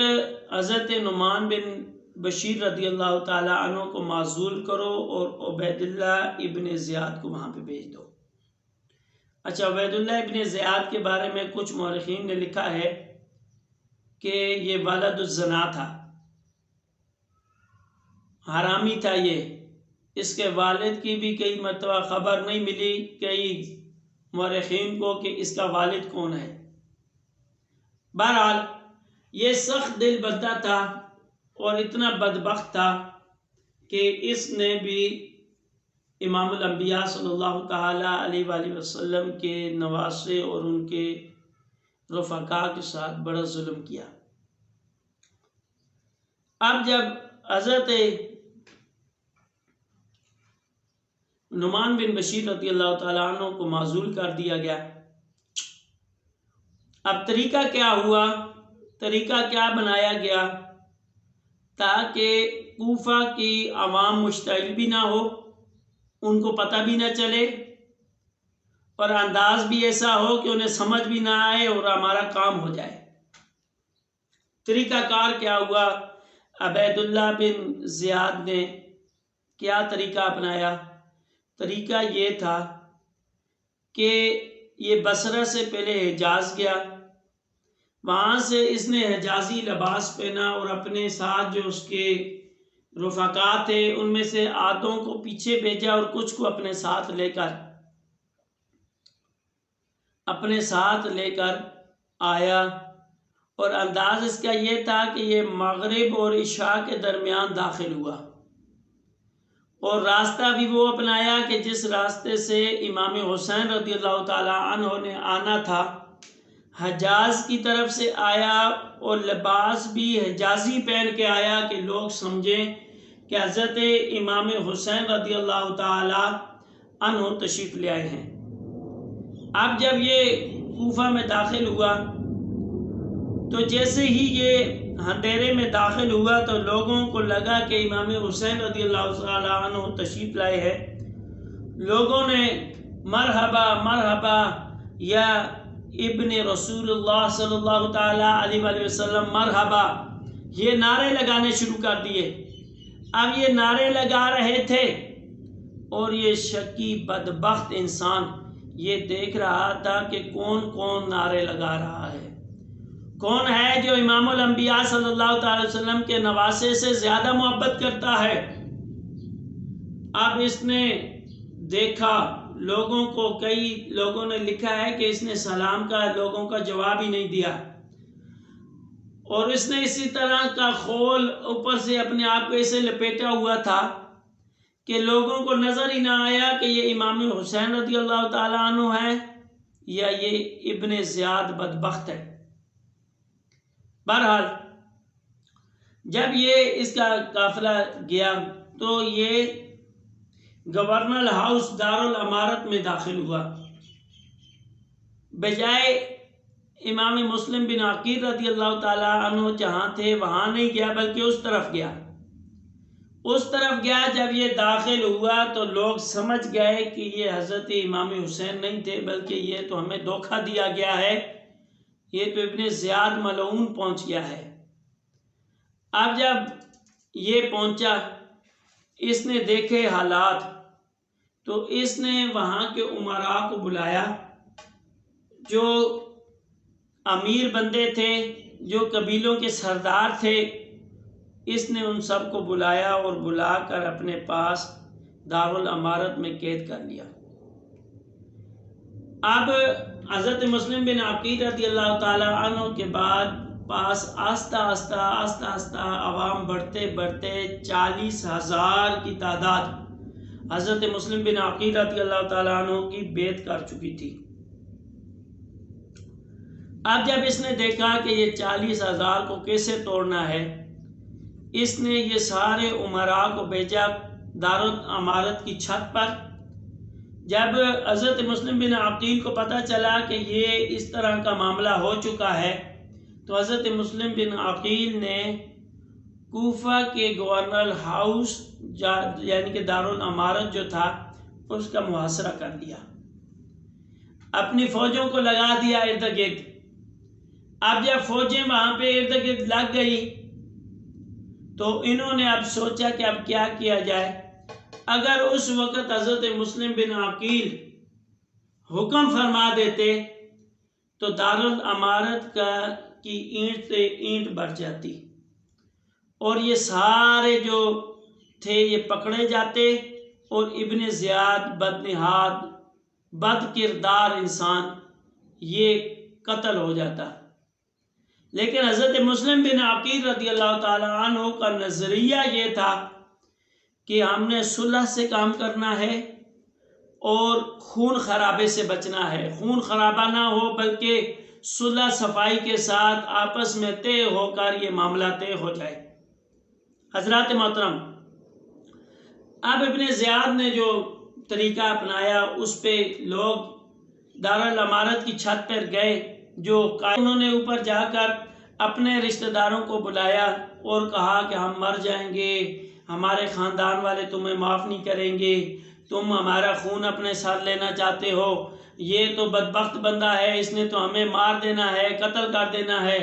حضرت نعمان بن بشیر رضی اللہ تعالیٰ عنہ کو معزول کرو اور عبید اللہ ابن زیاد کو وہاں پہ بھیج دو۔ اچھا، عبید اللہ ابن زیاد کے بارے میں کچھ مورخین نے لکھا ہے کہ یہ ولد الزنا تھا، حرامی تھا یہ، اس کے والد کی بھی کئی مرتبہ خبر نہیں ملی کئی مورخین کو کہ اس کا والد کون ہے۔ بہرحال یہ سخت دل بندہ تھا اور اتنا بدبخت تھا کہ اس نے بھی امام الانبیاء صلی اللہ تعالیٰ علیہ وآلہ وسلم کے نواسے اور ان کے رفقا کے ساتھ بڑا ظلم کیا۔ اب جب حضرت نعمان بن بشیر رضی اللہ تعالیٰ عنہ کو معزول کر دیا گیا، اب طریقہ کیا ہوا، طریقہ کیا بنایا گیا تاکہ کوفہ کی عوام مشتعل بھی نہ ہو، ان کو پتہ بھی نہ چلے، اور انداز بھی ایسا ہو کہ انہیں سمجھ بھی نہ آئے اور ہمارا کام ہو جائے۔ طریقہ کار کیا ہوا، عبید اللہ بن زیاد نے کیا طریقہ اپنایا؟ طریقہ یہ تھا کہ یہ بصرہ سے پہلے حجاز گیا، وہاں سے اس نے حجازی لباس پہنا اور اپنے ساتھ جو اس کے رفقا تھے ان میں سے آدھوں کو پیچھے بھیجا اور کچھ کو اپنے ساتھ لے کر آیا، اور انداز اس کا یہ تھا کہ یہ مغرب اور عشاء کے درمیان داخل ہوا، اور راستہ بھی وہ اپنایا کہ جس راستے سے امام حسین رضی اللہ تعالیٰ عنہ نے آنا تھا، حجاز کی طرف سے آیا، اور لباس بھی حجازی پہن کے آیا کہ لوگ سمجھیں کہ حضرت امام حسین رضی اللہ تعالی عنہ تشریف لے آئے ہیں۔ اب جب یہ کوفہ میں داخل ہوا تو جیسے ہی یہ اندھیرے میں داخل ہوا تو لوگوں کو لگا کہ امام حسین رضی اللہ تعالی عنہ تشریف لائے ہیں۔ لوگوں نے مرحبا مرحبا یا ابن رسول اللہ صلی اللہ تعالیٰ علیہ وآلہ وسلم مرحبا، یہ نعرے لگانے شروع کر دیے۔ اب یہ نعرے لگا رہے تھے اور یہ شکی بدبخت انسان یہ دیکھ رہا تھا کہ کون کون نعرے لگا رہا ہے، کون ہے جو امام الانبیاء صلی اللہ تعالی وسلم کے نواسے سے زیادہ محبت کرتا ہے۔ اب اس نے دیکھا لوگوں کو، کئی لوگوں نے لکھا ہے کہ اس نے سلام کا لوگوں کا جواب ہی نہیں دیا، اور اس نے اسی طرح کا خول اوپر سے اپنے آپ کو ایسے لپیٹا ہوا تھا کہ لوگوں کو نظر ہی نہ آیا کہ یہ امام حسین رضی اللہ تعالیٰ عنہ ہے یا یہ ابن زیاد بدبخت ہے۔ بہرحال جب یہ اس کا قافلہ گیا تو یہ گورنر ہاؤس دارالامارت میں داخل ہوا۔ بجائے امام مسلم بن عقیل رضی اللہ تعالیٰ عنہ جہاں تھے وہاں نہیں گیا بلکہ اس طرف گیا۔ جب یہ داخل ہوا تو لوگ سمجھ گئے کہ یہ حضرت امام حسین نہیں تھے بلکہ یہ تو ہمیں دھوکہ دیا گیا ہے، یہ تو ابن زیاد ملعون پہنچ گیا ہے۔ اب جب یہ پہنچا، اس نے دیکھے حالات، تو اس نے وہاں کے امراء کو بلایا، جو امیر بندے تھے، جو قبیلوں کے سردار تھے، اس نے ان سب کو بلایا اور بلا کر اپنے پاس دارالامارت میں قید کر لیا۔ اب حضرت مسلم بن عقیل رضی اللہ تعالی عنہ کے بعد پاس آہستہ آہستہ عوام بڑھتے 40,000 کی تعداد حضرت مسلم بن عقیل رضی اللہ تعالی عنہ کی بیعت کر چکی تھی۔ اب جب اس نے دیکھا کہ یہ 40,000 کو کیسے توڑنا ہے، اس نے یہ سارے امراء کو بھیجا دارالامارت کی چھت پر۔ جب حضرت مسلم بن عقیل کو پتہ چلا کہ یہ اس طرح کا معاملہ ہو چکا ہے تو حضرت مسلم بن عقیل نے کوفہ کے گورنر ہاؤس یعنی کہ دارالامارت جو تھا اس کا محاصرہ کر لیا، اپنی فوجوں کو لگا دیا ارد گرد۔ اب جب فوجیں وہاں پہ ارد گرد لگ گئی تو انہوں نے اب سوچا کہ اب کیا کیا جائے۔ اگر اس وقت حضرت مسلم بن عقیل حکم فرما دیتے تو دارالامارت کی اینٹ سے اینٹ بڑھ جاتی اور یہ سارے جو تھے یہ پکڑے جاتے اور ابن زیاد بدنہاد بد کردار انسان یہ قتل ہو جاتا۔ لیکن حضرت مسلم بن عقیل رضی اللہ تعالی عنہ کا نظریہ یہ تھا کہ ہم نے صلح سے کام کرنا ہے اور خون خرابے سے بچنا ہے، خون خرابہ نہ ہو بلکہ صلح صفائی کے ساتھ آپس میں طے ہو کر یہ معاملہ طے ہو جائے۔ حضرات محترم، اب ابن زیاد نے جو طریقہ اپنایا اس پہ لوگ دارالامارت کی چھت پر گئے، جو انہوں نے اوپر جا کر اپنے رشتہ داروں کو بلایا اور کہا کہ ہم مر جائیں گے، ہمارے خاندان والے تمہیں معاف نہیں کریں گے، تم ہمارا خون اپنے ساتھ لینا چاہتے ہو، یہ تو بدبخت بندہ ہے، اس نے تو ہمیں مار دینا ہے، قتل کر دینا ہے،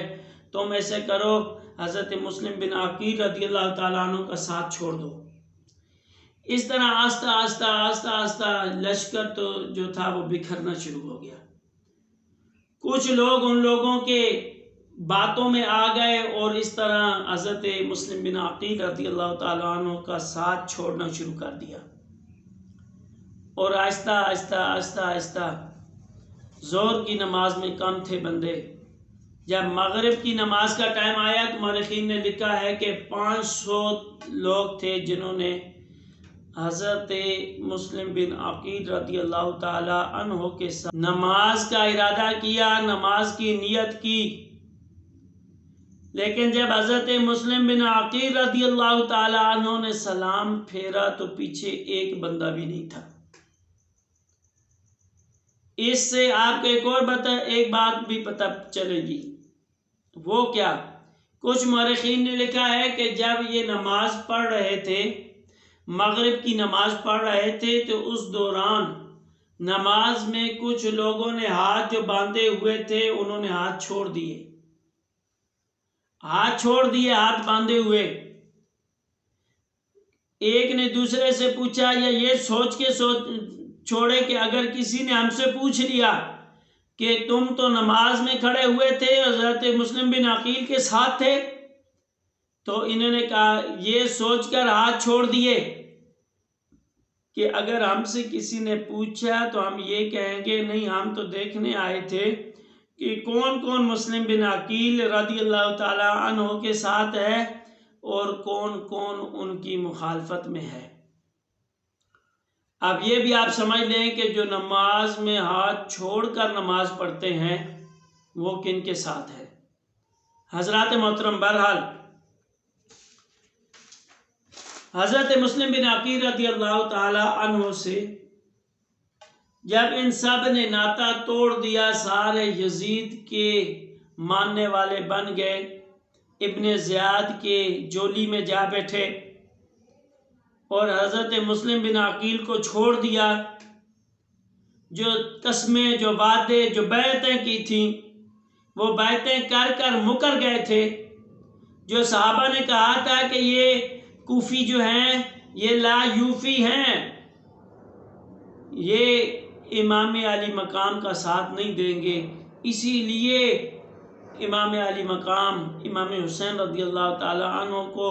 تم ایسے کرو حضرت مسلم بن عقیل رضی اللہ تعالیٰ عنہ کا ساتھ چھوڑ دو۔ اس طرح آہستہ آہستہ لشکر تو جو تھا وہ بکھرنا شروع ہو گیا۔ کچھ لوگ ان لوگوں کے باتوں میں آ گئے اور اس طرح حضرت مسلم بن عقیل رضی اللہ تعالیٰ عنہ کا ساتھ چھوڑنا شروع کر دیا، اور آہستہ زور کی نماز میں کم تھے بندے۔ جب مغرب کی نماز کا ٹائم آیا تو مورخین نے لکھا ہے کہ 500 لوگ تھے جنہوں نے حضرت مسلم بن عقیل رضی اللہ تعالی عنہ کے ساتھ نماز کا ارادہ کیا، نماز کی نیت کی۔ لیکن جب حضرت مسلم بن عقیل رضی اللہ تعالی عنہ نے سلام پھیرا تو پیچھے ایک بندہ بھی نہیں تھا۔ اس سے آپ کو ایک بات بھی پتہ چلے گی، وہ کیا؟ کچھ مورخین نے لکھا ہے کہ جب یہ نماز پڑھ رہے تھے، مغرب کی نماز پڑھ رہے تھے، تو اس دوران نماز میں کچھ لوگوں نے ہاتھ جو باندھے ہوئے تھے انہوں نے ہاتھ چھوڑ دیے، ہاتھ باندھے ہوئے۔ ایک نے دوسرے سے پوچھا یا یہ سوچ کے چھوڑے کہ اگر کسی نے ہم سے پوچھ لیا کہ تم تو نماز میں کھڑے ہوئے تھے، حضرت مسلم بن عقیل کے ساتھ تھے، تو انہوں نے کہا یہ سوچ کر ہاتھ چھوڑ دیے کہ اگر ہم سے کسی نے پوچھا تو ہم یہ کہیں گے نہیں، ہم تو دیکھنے آئے تھے کہ کون کون مسلم بن عقیل رضی اللہ تعالی عنہ کے ساتھ ہے اور کون کون ان کی مخالفت میں ہے۔ اب یہ بھی آپ سمجھ لیں کہ جو نماز میں ہاتھ چھوڑ کر نماز پڑھتے ہیں وہ کن کے ساتھ ہے۔ حضرات محترم، بہرحال حضرت مسلم بن عقیل رضی اللہ تعالی عنہ سے جب ان سب نے ناطہ توڑ دیا، سارے یزید کے ماننے والے بن گئے، ابن زیاد کے جولی میں جا بیٹھے اور حضرت مسلم بن عقیل کو چھوڑ دیا، جو قسمیں، جو وعدے، جو بیعتیں کی تھیں وہ بیعتیں کر کر مکر گئے تھے۔ جو صحابہ نے کہا تھا کہ یہ کوفی جو ہیں یہ لا یوفی ہیں، یہ امام علی مقام کا ساتھ نہیں دیں گے، اسی لیے امام علی مقام امام حسین رضی اللہ تعالی عنہ کو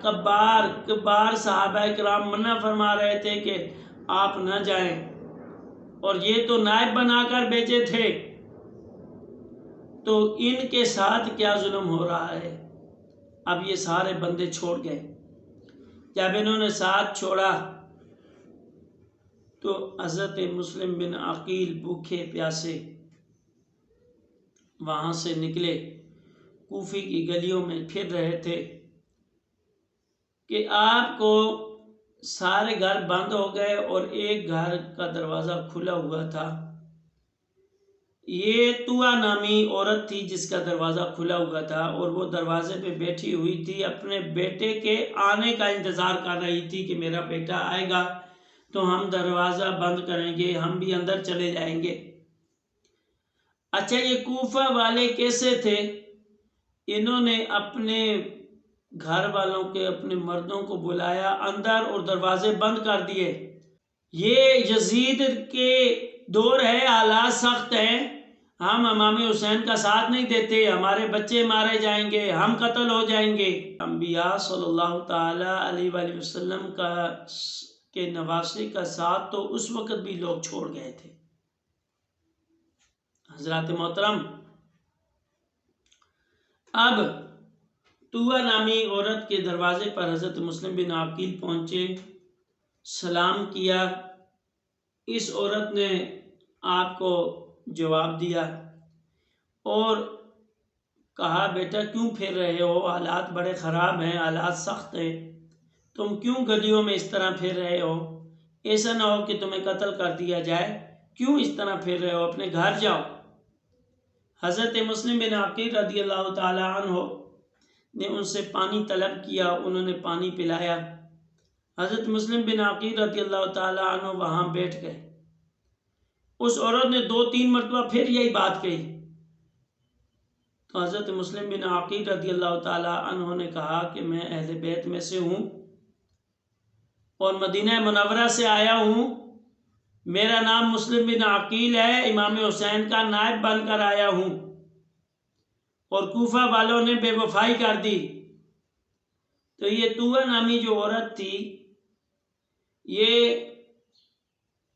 کبار صحابہ کرام منع فرما رہے تھے کہ آپ نہ جائیں، اور یہ تو نائب بنا کر بھیجے تھے، تو ان کے ساتھ کیا ظلم ہو رہا ہے۔ اب یہ سارے بندے چھوڑ گئے۔ جب انہوں نے ساتھ چھوڑا تو حضرت مسلم بن عقیل بھوکے پیاسے وہاں سے نکلے، کوفی کی گلیوں میں پھر رہے تھے کہ آپ کو سارے گھر بند ہو گئے اور ایک گھر کا دروازہ کھلا ہوا تھا۔ یہ طوع نامی عورت تھی جس کا دروازہ کھلا ہوا تھا، اور وہ دروازے پہ بیٹھی ہوئی تھی، اپنے بیٹے کے آنے کا انتظار کر رہی تھی کہ میرا بیٹا آئے گا تو ہم دروازہ بند کریں گے، ہم بھی اندر چلے جائیں گے۔ اچھا، یہ کوفہ والے کیسے تھے؟ انہوں نے اپنے گھر والوں کے، اپنے مردوں کو بلایا اندر اور دروازے بند کر دیے۔ یہ یزید کے دور ہے، حالات سخت ہیں، ہم امام حسین کا ساتھ نہیں دیتے، ہمارے بچے مارے جائیں گے، ہم قتل ہو جائیں گے۔ انبیاء صلی اللہ تعالی علیہ وآلہ وسلم کے نواسے کا ساتھ تو اس وقت بھی لوگ چھوڑ گئے تھے۔ حضرات محترم، اب طوع نامی عورت کے دروازے پر حضرت مسلم بن عقیل پہنچے، سلام کیا۔ اس عورت نے آپ کو جواب دیا اور کہا بیٹا کیوں پھر رہے ہو، حالات بڑے خراب ہیں، حالات سخت ہیں، تم کیوں گلیوں میں اس طرح پھر رہے ہو؟ ایسا نہ ہو کہ تمہیں قتل کر دیا جائے، کیوں اس طرح پھر رہے ہو، اپنے گھر جاؤ۔ حضرت مسلم بن عقیل رضی اللہ تعالی عنہ نے ان سے پانی طلب کیا، انہوں نے پانی پلایا۔ حضرت مسلم بن عقیل رضی اللہ تعالی عنہ وہاں بیٹھ گئے۔ اس عورت نے 2-3 مرتبہ پھر یہی بات کہی تو حضرت مسلم بن عقیل رضی اللہ تعالی عنہ نے کہا کہ میں اہل بیت میں سے ہوں اور مدینہ منورہ سے آیا ہوں، میرا نام مسلم بن عقیل ہے، امام حسین کا نائب بن کر آیا ہوں، اور کوفہ والوں نے بے وفائی کر دی۔ تو یہ طوع نامی جو عورت تھی یہ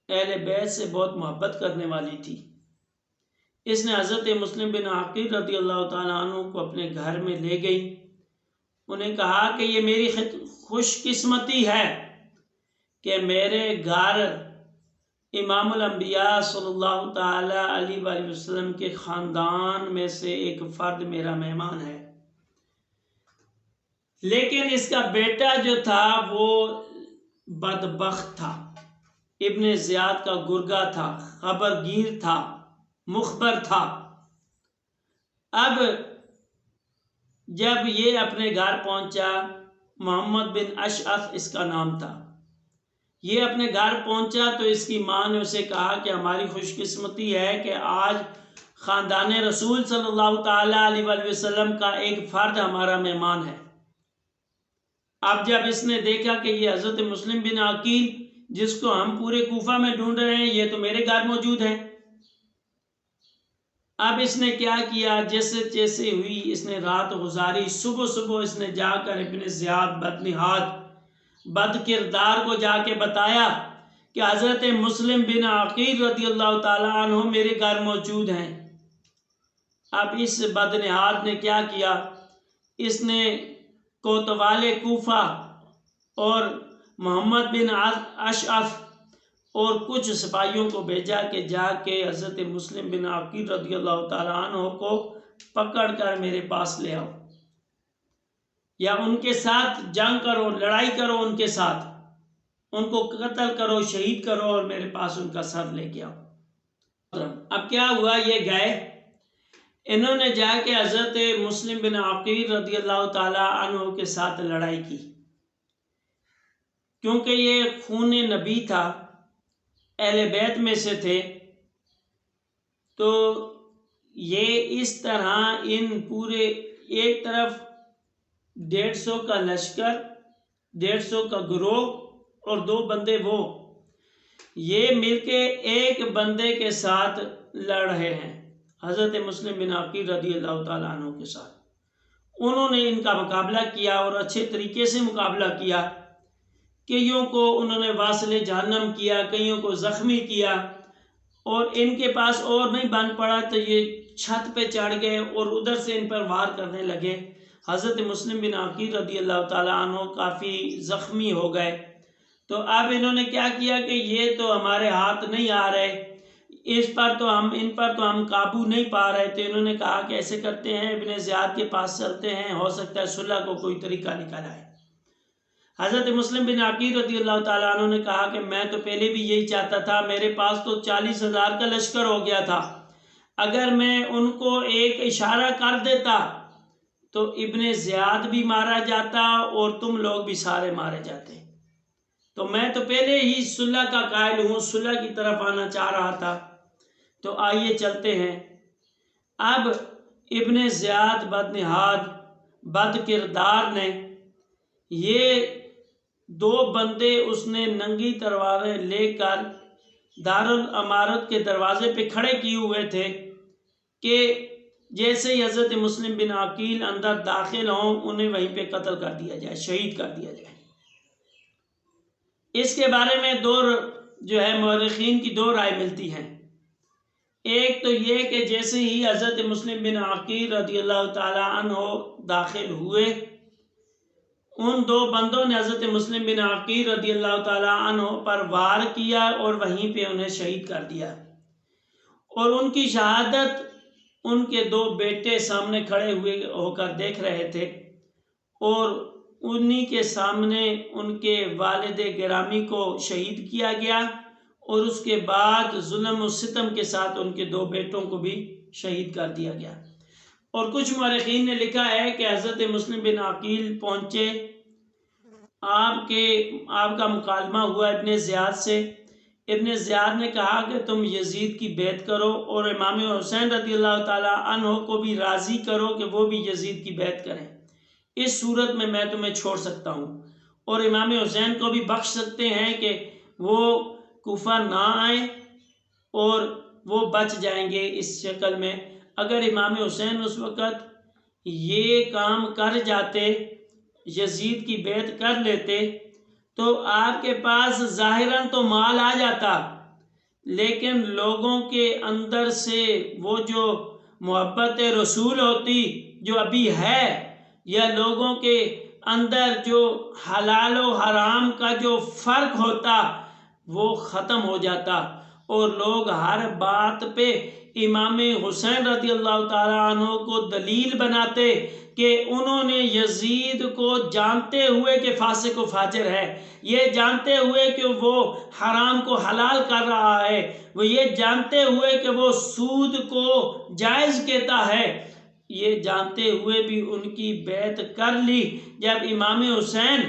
اہل بیت سے بہت محبت کرنے والی تھی۔ اس نے حضرت مسلم بن عقیل رضی اللہ تعالیٰ عنہ کو اپنے گھر میں لے گئی، انہیں کہا کہ یہ میری خوش قسمتی ہے کہ میرے گھر امام الانبیاء صلی اللہ تعالی علیہ وآلہ وسلم کے خاندان میں سے ایک فرد میرا مہمان ہے، لیکن اس کا بیٹا جو تھا وہ بدبخت تھا، ابن زیاد کا گرگا تھا، خبرگیر تھا، مخبر تھا۔ اب جب یہ اپنے گھر پہنچا، محمد بن اشعث اس کا نام تھا، یہ اپنے گھر پہنچا تو اس کی ماں نے اسے کہا کہ ہماری خوش قسمتی ہے کہ آج خاندان رسول صلی اللہ تعالی علیہ وآلہ وسلم کا ایک فرد ہمارا مہمان ہے۔ اب جب اس نے دیکھا کہ یہ حضرت مسلم بن عقیل جس کو ہم پورے کوفہ میں ڈھونڈ رہے ہیں یہ تو میرے گھر موجود ہے، اب اس نے کیا کیا، جیسے جیسے ہوئی اس نے رات گزاری، صبح اس نے جا کر ابن زیاد بدنہاد بد کردار کو جا کے بتایا کہ حضرت مسلم بن عقیل رضی اللہ تعالیٰ عنہ میرے گھر موجود ہیں۔ اب اس بدنہاد نے کیا کیا، اس نے کوتوال کوفہ اور محمد بن اشعث اور کچھ سپاہیوں کو بھیجا کہ جا کے حضرت مسلم بن عقیل رضی اللہ تعالیٰ عنہ کو پکڑ کر میرے پاس لے آؤ، یا ان کے ساتھ جنگ کرو، لڑائی کرو، ان کے ساتھ ان کو قتل کرو، شہید کرو اور میرے پاس ان کا سر لے کے آؤ۔ اب کیا ہوا، یہ گئے، انہوں نے جا کے حضرت مسلم بن عقیل رضی اللہ تعالیٰ عنہ کے ساتھ لڑائی کی، کیونکہ یہ خون نبی تھا، اہل بیت میں سے تھے، تو یہ اس طرح ان پورے ایک طرف 150 کا لشکر، 150 کا گروہ اور 2 بندے وہ، یہ مل کے ایک بندے کے ساتھ لڑ رہے ہیں، حضرت مسلم بن عقیل رضی اللہ تعالیٰ عنہ کے ساتھ۔ انہوں نے ان کا مقابلہ کیا اور اچھے طریقے سے مقابلہ کیا، کئیوں کو انہوں نے واصل جہنم کیا، کئیوں کو زخمی کیا، اور ان کے پاس اور نہیں بن پڑا تو یہ چھت پہ چڑھ گئے اور ادھر سے ان پر وار کرنے لگے۔ حضرت مسلم بن عقیل رضی اللہ تعالیٰ عنہ کافی زخمی ہو گئے، تو اب انہوں نے کیا کیا کہ یہ تو ہمارے ہاتھ نہیں آ رہے، ان پر تو ہم قابو نہیں پا رہے، تو انہوں نے کہا کہ ایسے کرتے ہیں ابن زیاد کے پاس چلتے ہیں، ہو سکتا ہے صلح کو کوئی طریقہ نکل آئے۔ حضرت مسلم بن عقیل رضی اللہ تعالیٰ عنہ نے کہا کہ میں تو پہلے بھی یہی چاہتا تھا، میرے پاس تو 40,000 کا لشکر ہو گیا تھا، اگر میں ان کو ایک اشارہ کر دیتا تو ابن زیاد بھی مارا جاتا اور تم لوگ بھی سارے مارے جاتے، تو میں تو پہلے ہی صلح کا قائل ہوں، صلح کی طرف آنا چاہ رہا تھا، تو آئیے چلتے ہیں۔ اب ابن زیاد بدنہاد بد کردار نے، یہ 2 بندے اس نے ننگی تلواریں لے کر دارالامارت کے دروازے پہ کھڑے کیے ہوئے تھے کہ جیسے ہی حضرت مسلم بن عقیل اندر داخل ہوں انہیں وہیں پہ قتل کر دیا جائے، شہید کر دیا جائے۔ اس کے بارے میں مورخین کی 2 رائے ملتی ہیں۔ ایک تو یہ کہ جیسے ہی حضرت مسلم بن عقیل رضی اللہ تعالیٰ عنہ داخل ہوئے، ان 2 بندوں نے حضرت مسلم بن عقیل رضی اللہ تعالیٰ عنہ پر وار کیا اور وہیں پہ انہیں شہید کر دیا، اور ان کی شہادت ان کے 2 بیٹے سامنے کھڑے ہوئے ہو کر دیکھ رہے تھے، اور انہی کے سامنے ان کے والد گرامی کو شہید کیا گیا، اور اس کے بعد ظلم و ستم کے ساتھ ان کے 2 بیٹوں کو بھی شہید کر دیا گیا۔ اور کچھ مورخین نے لکھا ہے کہ حضرت مسلم بن عقیل پہنچے، آپ کا مکالمہ ہوا ابن زیاد سے، ابن زیاد نے کہا کہ تم یزید کی بیعت کرو اور امام حسین رضی اللہ تعالیٰ عنہ کو بھی راضی کرو کہ وہ بھی یزید کی بیعت کریں، اس صورت میں تمہیں چھوڑ سکتا ہوں، اور امام حسین کو بھی بخش سکتے ہیں کہ وہ کوفہ نہ آئیں اور وہ بچ جائیں گے اس شکل میں۔ اگر امام حسین اس وقت یہ کام کر جاتے، یزید کی بیعت کر لیتے، تو آپ کے پاس ظاہراً تو مال آ جاتا، لیکن لوگوں کے اندر سے وہ جو محبت رسول ہوتی جو ابھی ہے، یا لوگوں کے اندر جو حلال و حرام کا جو فرق ہوتا وہ ختم ہو جاتا، اور لوگ ہر بات پہ امام حسین رضی اللہ تعالیٰ عنہ کو دلیل بناتے کہ انہوں نے یزید کو جانتے ہوئے کہ فاسق و فاجر ہے، یہ جانتے ہوئے کہ وہ حرام کو حلال کر رہا ہے، وہ یہ جانتے ہوئے کہ وہ سود کو جائز کہتا ہے، یہ جانتے ہوئے بھی ان کی بیعت کر لی۔ جب امام حسین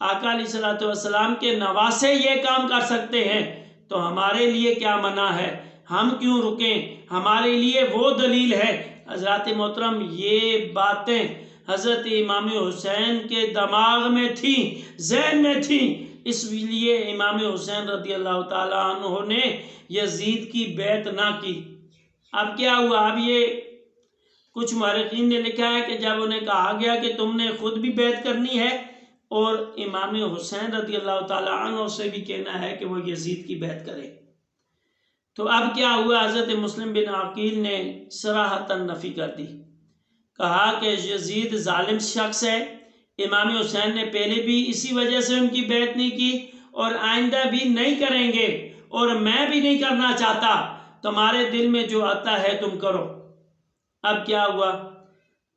آقا علیہ الصلوۃ والسلام کے نواسے یہ کام کر سکتے ہیں تو ہمارے لیے کیا منع ہے، ہم کیوں رکیں، ہمارے لیے وہ دلیل ہے۔ حضرات محترم، یہ باتیں حضرت امام حسین کے دماغ میں تھیں، ذہن میں تھیں، اس لیے امام حسین رضی اللہ تعالیٰ عنہ نے یزید کی بیعت نہ کی۔ اب کیا ہوا، اب یہ کچھ مورخین نے لکھا ہے کہ جب انہیں کہا گیا کہ تم نے خود بھی بیعت کرنی ہے اور امام حسین رضی اللہ تعالیٰ عنہ سے بھی کہنا ہے کہ وہ یزید کی بیعت کرے، تو اب کیا ہوا، حضرت مسلم بن عقیل نے صراحتاً نفی کر دی، کہا کہ یزید ظالم شخص ہے، امام حسین نے پہلے بھی اسی وجہ سے ان کی بیعت نہیں کی اور آئندہ بھی نہیں کریں گے، اور میں بھی نہیں کرنا چاہتا، تمہارے دل میں جو آتا ہے تم کرو۔ اب کیا ہوا،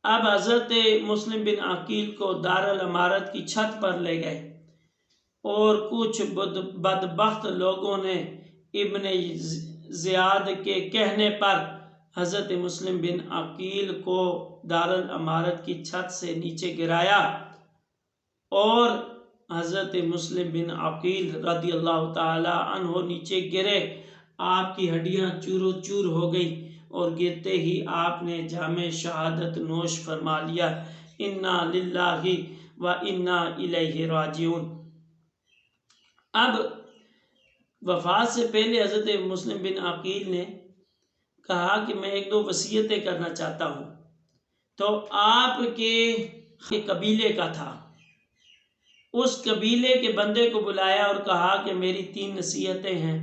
اب حضرت مسلم بن عقیل کو دارالامارت کی چھت پر لے گئے اور کچھ بدبخت لوگوں نے ابن زیاد کے کہنے پر حضرت مسلم بن عقیل کو دارالامارت کی چھت سے نیچے گرایا اور حضرت مسلم بن عقیل رضی اللہ تعالی عنہ نیچے گرے، آپ کی ہڈیاں چور و چور ہو گئی اور گرتے ہی آپ نے جام شہادت نوش فرما لیا، انا للہ و انا الیہ راجعون۔ اب وفات سے پہلے حضرت مسلم بن عقیل نے کہا کہ میں ایک دو وصیتیں کرنا چاہتا ہوں، تو آپ کے قبیلے کا تھا، اس قبیلے کے بندے کو بلایا اور کہا کہ میری 3 نصیحتیں ہیں،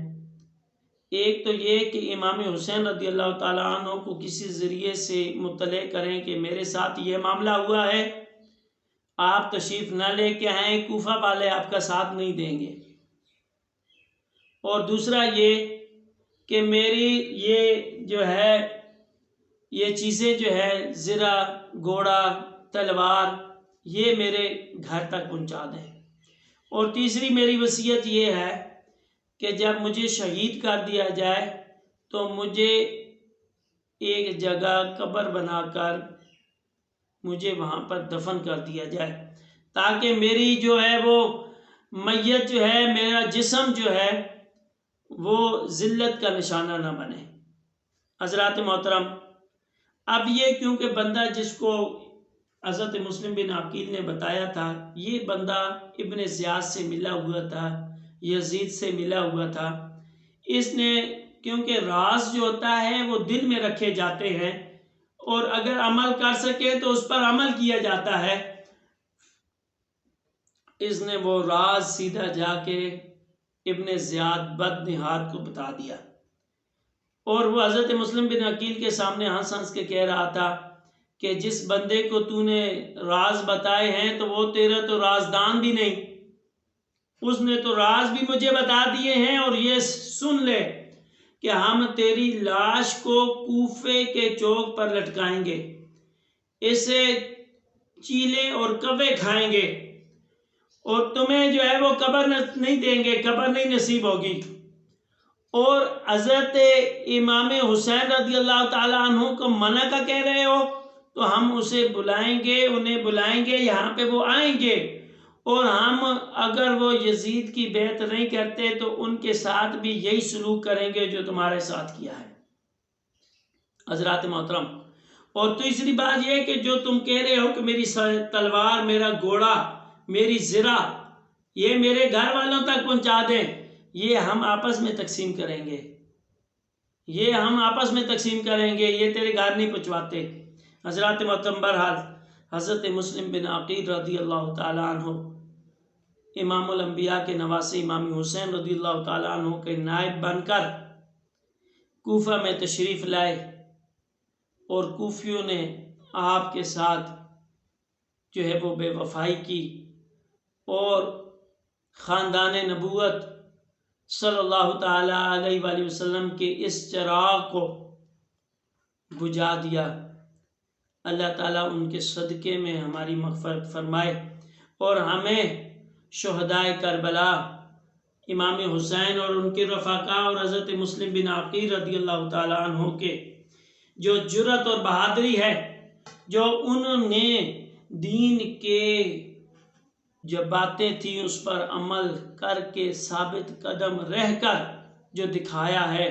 ایک تو یہ کہ امام حسین رضی اللہ تعالیٰ عنہ کو کسی ذریعے سے مطلع کریں کہ میرے ساتھ یہ معاملہ ہوا ہے، آپ تشریف نہ لے کے آئیں، کوفہ والے آپ کا ساتھ نہیں دیں گے، اور دوسرا یہ کہ میری یہ چیزیں جو ہے زرہ، گھوڑا، تلوار، یہ میرے گھر تک پہنچا دیں، اور تیسری میری وصیت یہ ہے کہ جب مجھے شہید کر دیا جائے تو مجھے ایک جگہ قبر بنا کر مجھے وہاں پر دفن کر دیا جائے، تاکہ میری جو ہے وہ میت جو ہے، میرا جسم جو ہے وہ ذلت کا نشانہ نہ بنے۔ حضرات محترم، اب یہ کیونکہ بندہ جس کو حضرت مسلم بن عقیل نے بتایا تھا، یہ بندہ ابن زیاد سے ملا ہوا تھا، یزید سے ملا ہوا تھا، اس نے کیونکہ راز جو ہوتا ہے وہ دل میں رکھے جاتے ہیں اور اگر عمل کر سکے تو اس پر عمل کیا جاتا ہے، اس نے وہ راز سیدھا جا کے ابن زیاد بدنہاد کو بتا دیا، اور وہ حضرت مسلم بن عقیل کے سامنے ہنس ہنس کے کہہ رہا تھا کہ جس بندے کو تو نے راز بتائے ہیں تو وہ تیرا تو رازدان بھی نہیں، اس نے تو راز بھی مجھے بتا دیے ہیں، اور یہ سن لے کہ ہم تیری لاش کو کوفے کے چوک پر لٹکائیں گے، اسے چیلے اور کوے کھائیں گے، اور تمہیں جو ہے وہ قبر نہیں دیں گے، قبر نہیں نصیب ہوگی، اور حضرت امام حسین رضی اللہ تعالیٰ عنہ کو منع کا کہہ رہے ہو، تو ہم اسے بلائیں گے، انہیں بلائیں گے، یہاں پہ وہ آئیں گے، اور ہم اگر وہ یزید کی بیعت نہیں کرتے تو ان کے ساتھ بھی یہی سلوک کریں گے جو تمہارے ساتھ کیا ہے۔ حضرات محترم، اور تیسری بات یہ کہ جو تم کہہ رہے ہو کہ میری تلوار، میرا گھوڑا، میری زرہ یہ میرے گھر والوں تک پہنچا دیں، یہ ہم آپس میں تقسیم کریں گے، یہ ہم آپس میں تقسیم کریں گے، یہ تیرے گھر نہیں پہنچواتے۔ حضرات محترم، بہرحال حضرت مسلم بن عقیل رضی اللہ تعالیٰ عنہ امام الانبیاء کے نواسے امام حسین رضی اللہ تعالیٰ عنہ کے نائب بن کر کوفہ میں تشریف لائے، اور کوفیوں نے آپ کے ساتھ جو ہے وہ بے وفائی کی اور خاندان نبوت صلی اللہ تعالیٰ علیہ وآلہ وسلم کے اس چراغ کو بجھا دیا۔ اللہ تعالیٰ ان کے صدقے میں ہماری مغفرت فرمائے اور ہمیں شہدائے کربلا، امام حسین اور ان کے رفقا اور حضرت مسلم بن عقیل رضی اللہ تعالیٰ عنہ کے جو جرأت اور بہادری ہے، جو انہوں نے دین کے جو باتیں تھیں اس پر عمل کر کے ثابت قدم رہ کر جو دکھایا ہے،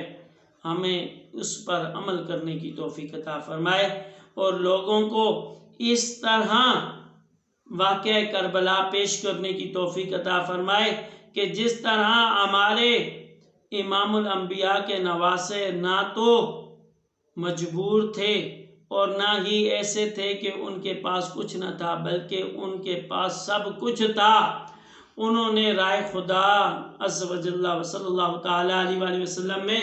ہمیں اس پر عمل کرنے کی توفیق عطا فرمائے اور لوگوں کو اس طرح واقعہ کربلا پیش کرنے کی توفیق عطا فرمائے کہ جس طرح ہمارے امام الانبیاء کے نواسے نہ تو مجبور تھے اور نہ ہی ایسے تھے کہ ان کے پاس کچھ نہ تھا، بلکہ ان کے پاس سب کچھ تھا، انہوں نے رائے خدا عز و جل و صلی اللہ تعالیٰ علیہ وآلہ وسلم میں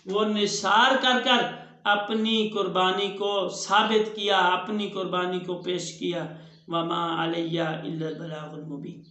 وہ نثار کر کر اپنی قربانی کو ثابت کیا، اپنی قربانی کو پیش کیا۔ وما علیہ الا البلاغ المبین۔